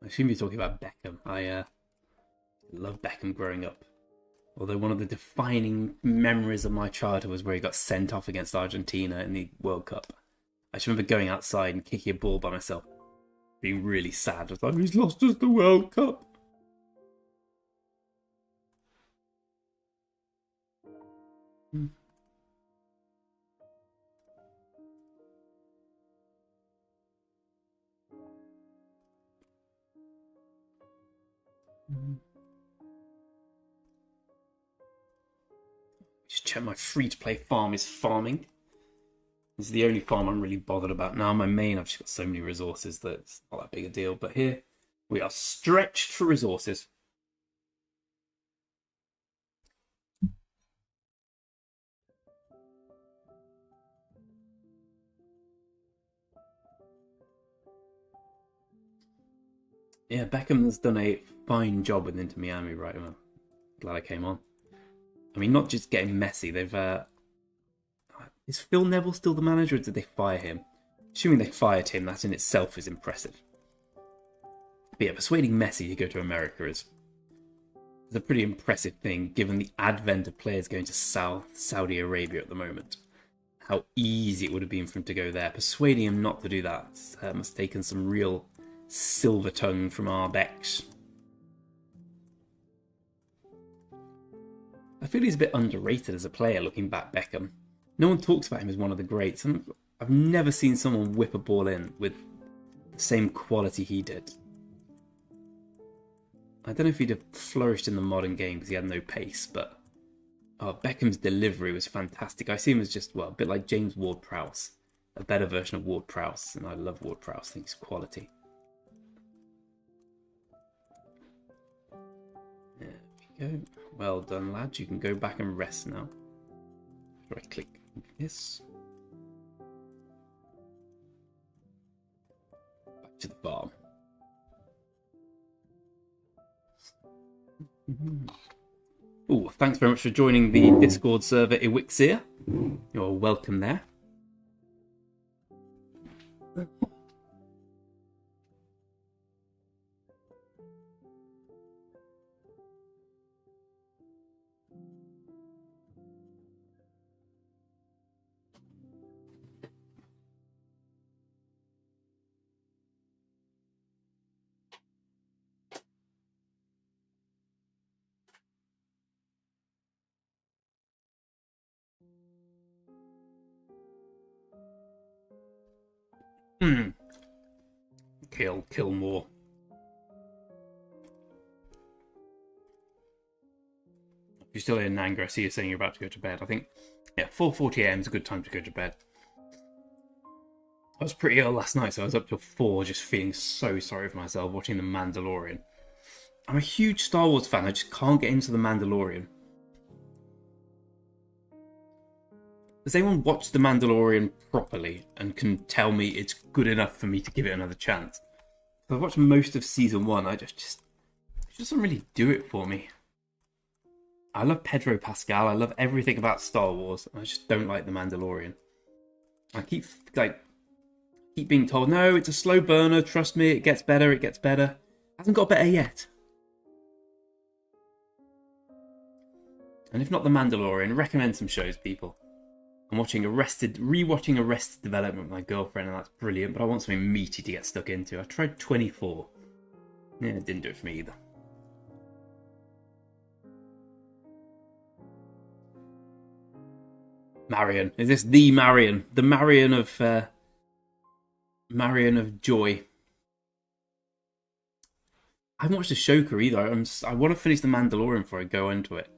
I assume you're talking about Beckham. I love Beckham growing up. Although one of the defining memories of my childhood was where he got sent off against Argentina in the World Cup. I just remember going outside and kicking a ball by myself, being really sad. I was like, he's lost us the World Cup. Just check my free-to-play farm is farming. This is the only farm I'm really bothered about. Now my main, I've just got so many resources that it's not that big a deal. But here, we are stretched for resources. Yeah, Beckham's done a fine job with Inter Miami, right? I'm glad I came on. I mean, not just getting Messi, they've... is Phil Neville still the manager, or did they fire him? Assuming they fired him, that in itself is impressive. But yeah, persuading Messi to go to America is a pretty impressive thing, given the advent of players going to Saudi Arabia at the moment. How easy it would have been for him to go there. Persuading him not to do that must have taken some real silver tongue from our Becks. I feel he's a bit underrated as a player, looking back, Beckham. No one talks about him as one of the greats. I've never seen someone whip a ball in with the same quality he did. I don't know if he'd have flourished in the modern game because he had no pace, but Beckham's delivery was fantastic. I see him as just, well, a bit like James Ward-Prowse, a better version of Ward-Prowse, and I love Ward-Prowse. I think he's quality. There we go. Well done, lads. You can go back and rest now. Right click this. Back to the farm. Oh, thanks very much for joining the Discord server Elixir. You're welcome there. Kill more. If you're still in anger, I see you saying you're about to go to bed. I think, yeah, 4:40 AM is a good time to go to bed. I was pretty ill last night, so I was up till 4 just feeling so sorry for myself watching The Mandalorian. I'm a huge Star Wars fan, I just can't get into The Mandalorian. Has anyone watched The Mandalorian properly and can tell me it's good enough for me to give it another chance? I've watched most of season 1, it just doesn't really do it for me. I love Pedro Pascal, I love everything about Star Wars, I just don't like The Mandalorian. I keep being told, no, it's a slow burner, trust me, it gets better. Hasn't got better yet. And if not The Mandalorian, recommend some shows, people. I'm rewatching Arrested Development with my girlfriend, and that's brilliant, but I want something meaty to get stuck into. I tried 24. Yeah, it didn't do it for me either. Marion. Is this the Marion? The Marion of Joy. I haven't watched Ashoka either. I want to finish The Mandalorian before I go into it.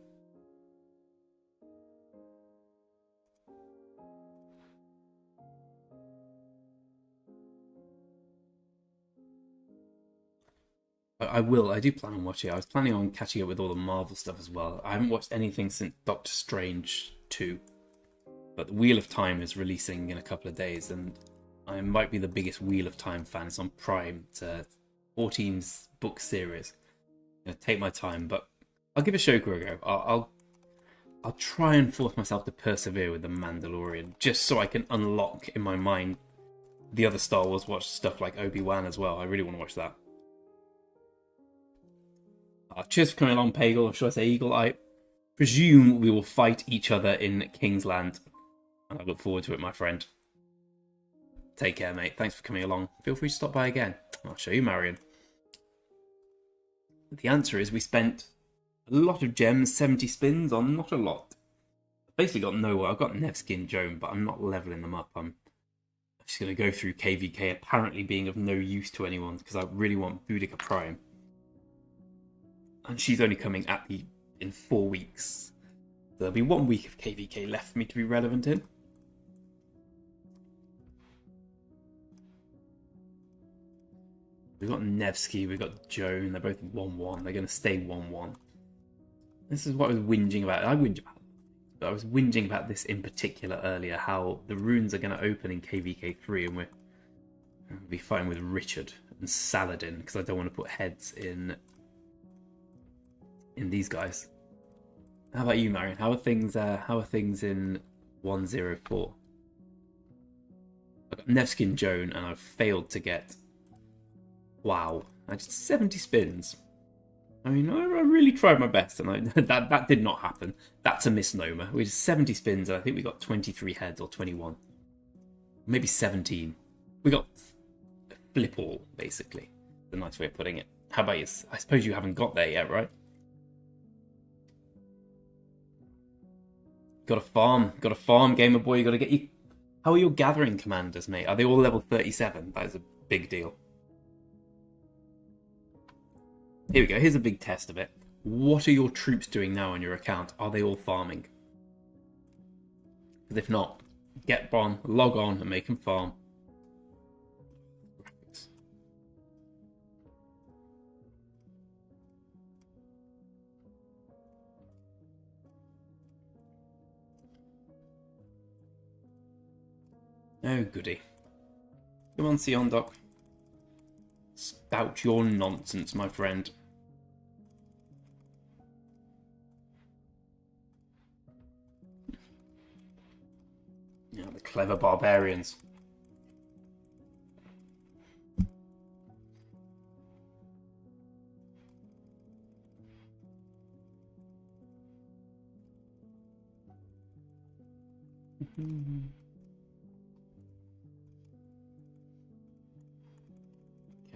I will. I do plan on watching it. I was planning on catching up with all the Marvel stuff as well. I haven't watched anything since Doctor Strange 2. But the Wheel of Time is releasing in a couple of days, and I might be the biggest Wheel of Time fan. It's on Prime. It's a 14 book series. I'm gonna take my time, but I'll give Ashoka a go. I'll try and force myself to persevere with The Mandalorian, just so I can unlock in my mind the other Star Wars watch stuff like Obi-Wan as well. I really want to watch that. Cheers for coming along, Pagel, or should I say Eagle? I presume we will fight each other in Kingsland, and I look forward to it, my friend. Take care, mate. Thanks for coming along. Feel free to stop by again. I'll show you Marion. The answer is we spent a lot of gems, 70 spins on not a lot. I've basically got nowhere. I've got Nevsky and Joan, but I'm not leveling them up. I'm just going to go through KVK apparently being of no use to anyone because I really want Boudica Prime. And she's only coming at me in 4 weeks. So there'll be 1 week of KVK left for me to be relevant in. We've got Nevsky, we've got Joan, they're both 1-1. They're going to stay 1-1. This is what I was whinging about. I was whinging about this in particular earlier, how the runes are going to open in KVK 3 and we'll be fighting with Richard and Saladin because I don't want to put heads in these guys. How about you, Marion? How are things in 104? I've got Nevsky and Joan and I've failed to get... Wow, I just 70 spins. I mean, I really tried my best, and that did not happen. That's a misnomer. We did 70 spins, and I think we got 23 heads, or 21. Maybe 17. We got flip all, basically. The nice way of putting it. How about you? I suppose you haven't got there yet, right? Got a farm, gamer boy. You got to get you... How are your gathering commanders, mate? Are they all level 37? That is a big deal. Here we go, here's a big test of it. What are your troops doing now on your account? Are they all farming? Because if not, get on, log on, and make them farm. Oh, goody. Come on, Siondoc. Spout your nonsense, my friend. Yeah, the clever barbarians.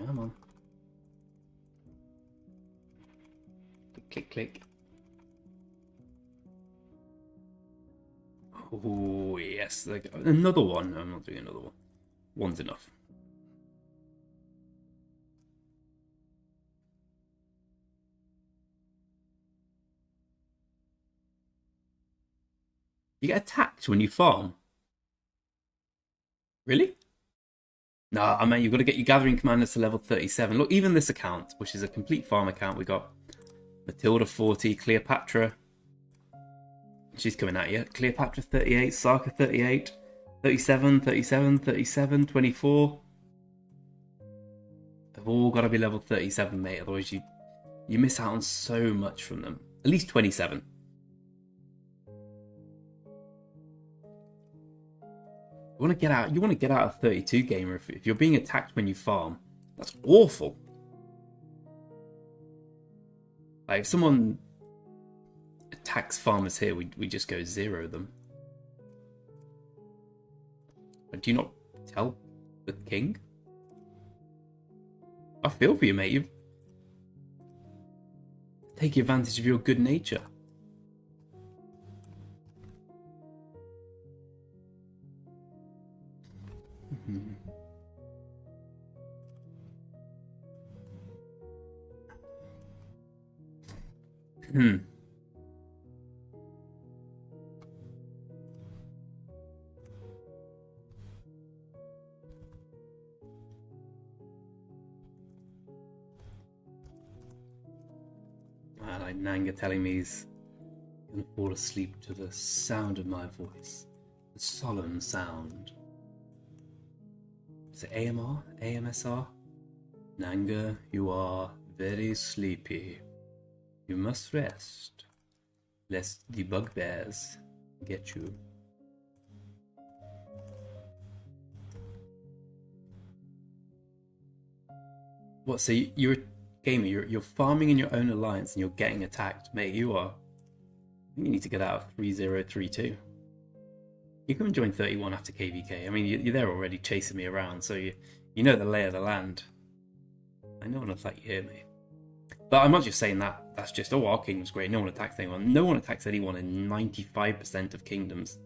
Come on. Click, click. Oh, yes. Another one. No, I'm not doing another one. One's enough. You get attacked when you farm? Really? No, I mean, you've got to get your gathering commanders to level 37. Look, even this account, which is a complete farm account, we got Matilda 40, Cleopatra. She's coming at you. Cleopatra 38, Sarka 38, 37, 37, 37, 24. They've all got to be level 37, mate. Otherwise, you miss out on so much from them. At least 27. You want to get out of 32, gamer. If you're being attacked when you farm, that's awful. Like, if someone attacks farmers here, we just go zero them. But do you not tell the king? I feel for you, mate. You take advantage of your good nature. Like Nanga telling me he's gonna fall asleep to the sound of my voice. Solemn sound. Is it AMR? AMSR? Nanga, you are very sleepy. You must rest, lest the bugbears get you. What, so you're a gamer, you're farming in your own alliance and you're getting attacked. Mate, you are... You need to get out of 3032. You can join 31 after KVK. I mean, you're there already chasing me around, so you know the lay of the land. I know one attack you here, mate. But I'm not just saying that. That's just, oh, our kingdom's great. No one attacks anyone. No one attacks anyone in 95% of kingdoms.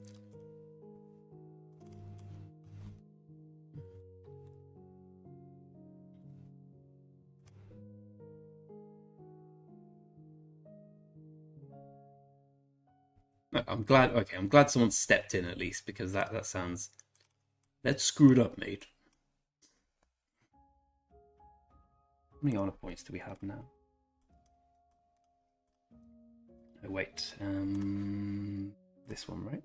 I'm glad. Okay, I'm glad someone stepped in at least, because that sounds. Let's screw it up, mate. How many honor points do we have now? Oh wait, this one, right?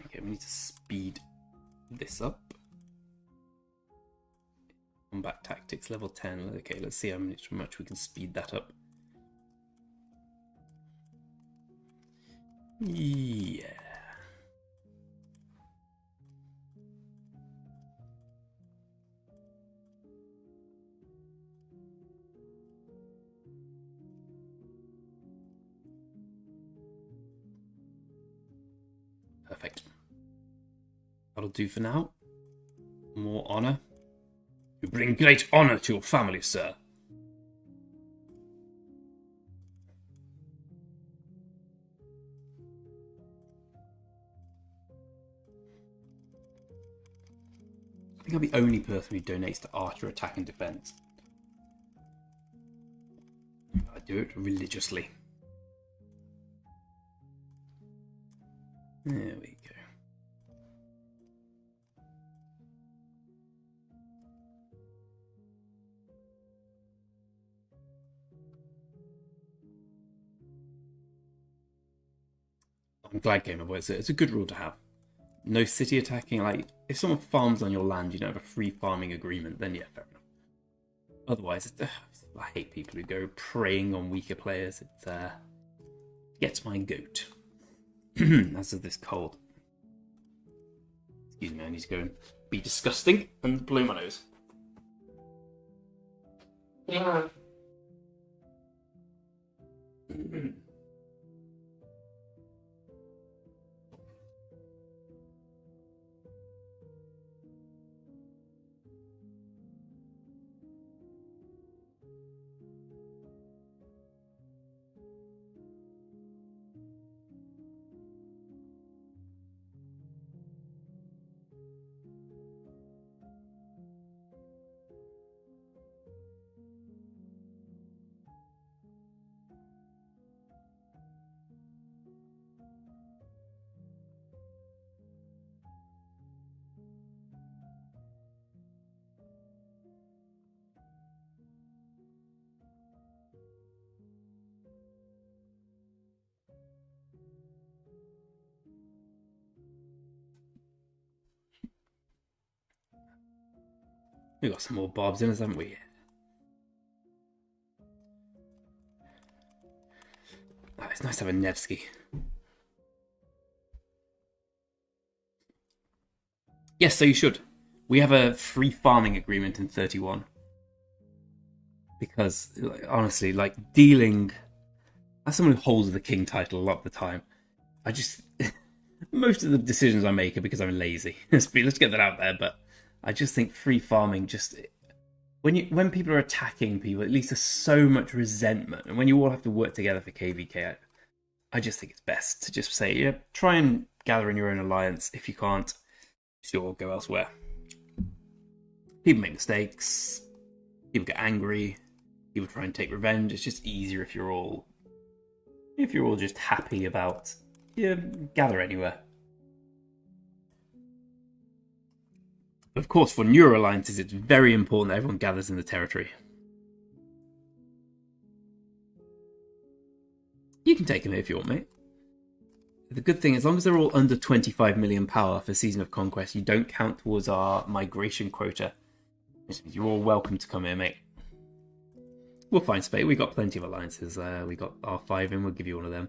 Okay, we need to speed this up. Combat tactics level 10. Okay, let's see how much we can speed that up. Yeah. Perfect. That'll do for now. More honor. You bring great honor to your family, sir. I think I'm the only person who donates to Archer Attack and Defense. I do it religiously. There we go. I'm glad, Gamer Boy. It's a good rule to have. No city attacking. Like, if someone farms on your land, you don't have a free farming agreement, then yeah, fair enough. Otherwise, I hate people who go preying on weaker players. It gets my goat. As of this cold. Excuse me, I need to go and be disgusting and blow my nose. Yeah. We've got some more barbs in us, haven't we? Oh, it's nice to have a Nevsky. Yes, so you should. We have a free farming agreement in 31. Because, honestly, like, dealing... As someone who holds the king title a lot of the time, I just... most of the decisions I make are because I'm lazy. Let's get that out there, but... I just think free farming just when people are attacking people, it leads to so much resentment, and when you all have to work together for KVK, I just think it's best to just say, yeah, try and gather in your own alliance. If you can't, sure, go elsewhere. People make mistakes, people get angry, people try and take revenge. It's just easier if you're all just happy about gather anywhere. Of course, for newer alliances, it's very important that everyone gathers in the territory. You can take him if you want, mate. The good thing, as long as they're all under 25 million power for Season of Conquest, you don't count towards our migration quota. Which means you're all welcome to come here, mate. We'll find space. We got plenty of alliances. We got R5 in. We'll give you one of them.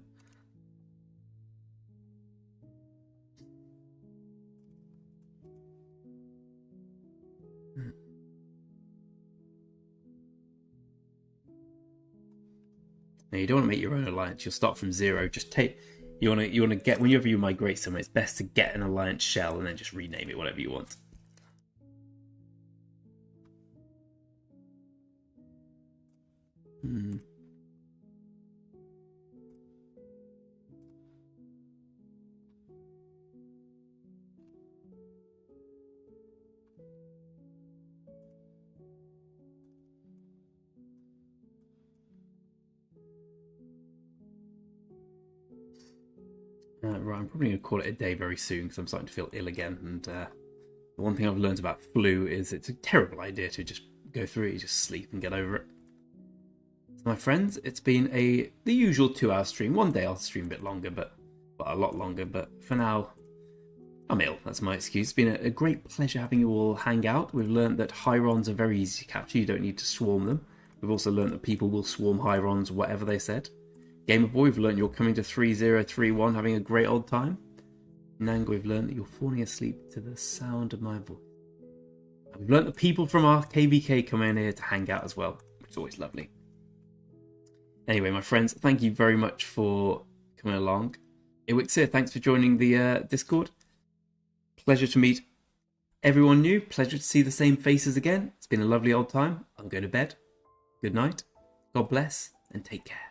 Now, you don't want to make your own alliance. You'll start from 0. Just take. You want to get, whenever you migrate somewhere, it's best to get an alliance shell and then just rename it whatever you want. Right, I'm probably going to call it a day very soon because I'm starting to feel ill again. And the one thing I've learned about flu is it's a terrible idea to just go through it. You just sleep and get over it. So my friends, it's been the usual 2-hour stream. One day I'll stream a bit longer, but a lot longer. But for now, I'm ill. That's my excuse. It's been a great pleasure having you all hang out. We've learned that Hierons are very easy to capture. You don't need to swarm them. We've also learned that people will swarm Hierons, whatever they said. Gamer Boy, we've learned you're coming to 3031, having a great old time. Nang, we've learned that you're falling asleep to the sound of my voice. And we've learned that people from our KVK come in here to hang out as well, which is always lovely. Anyway, my friends, thank you very much for coming along. Iwixir, thanks for joining the Discord. Pleasure to meet everyone new. Pleasure to see the same faces again. It's been a lovely old time. I'm going to bed. Good night. God bless, and take care.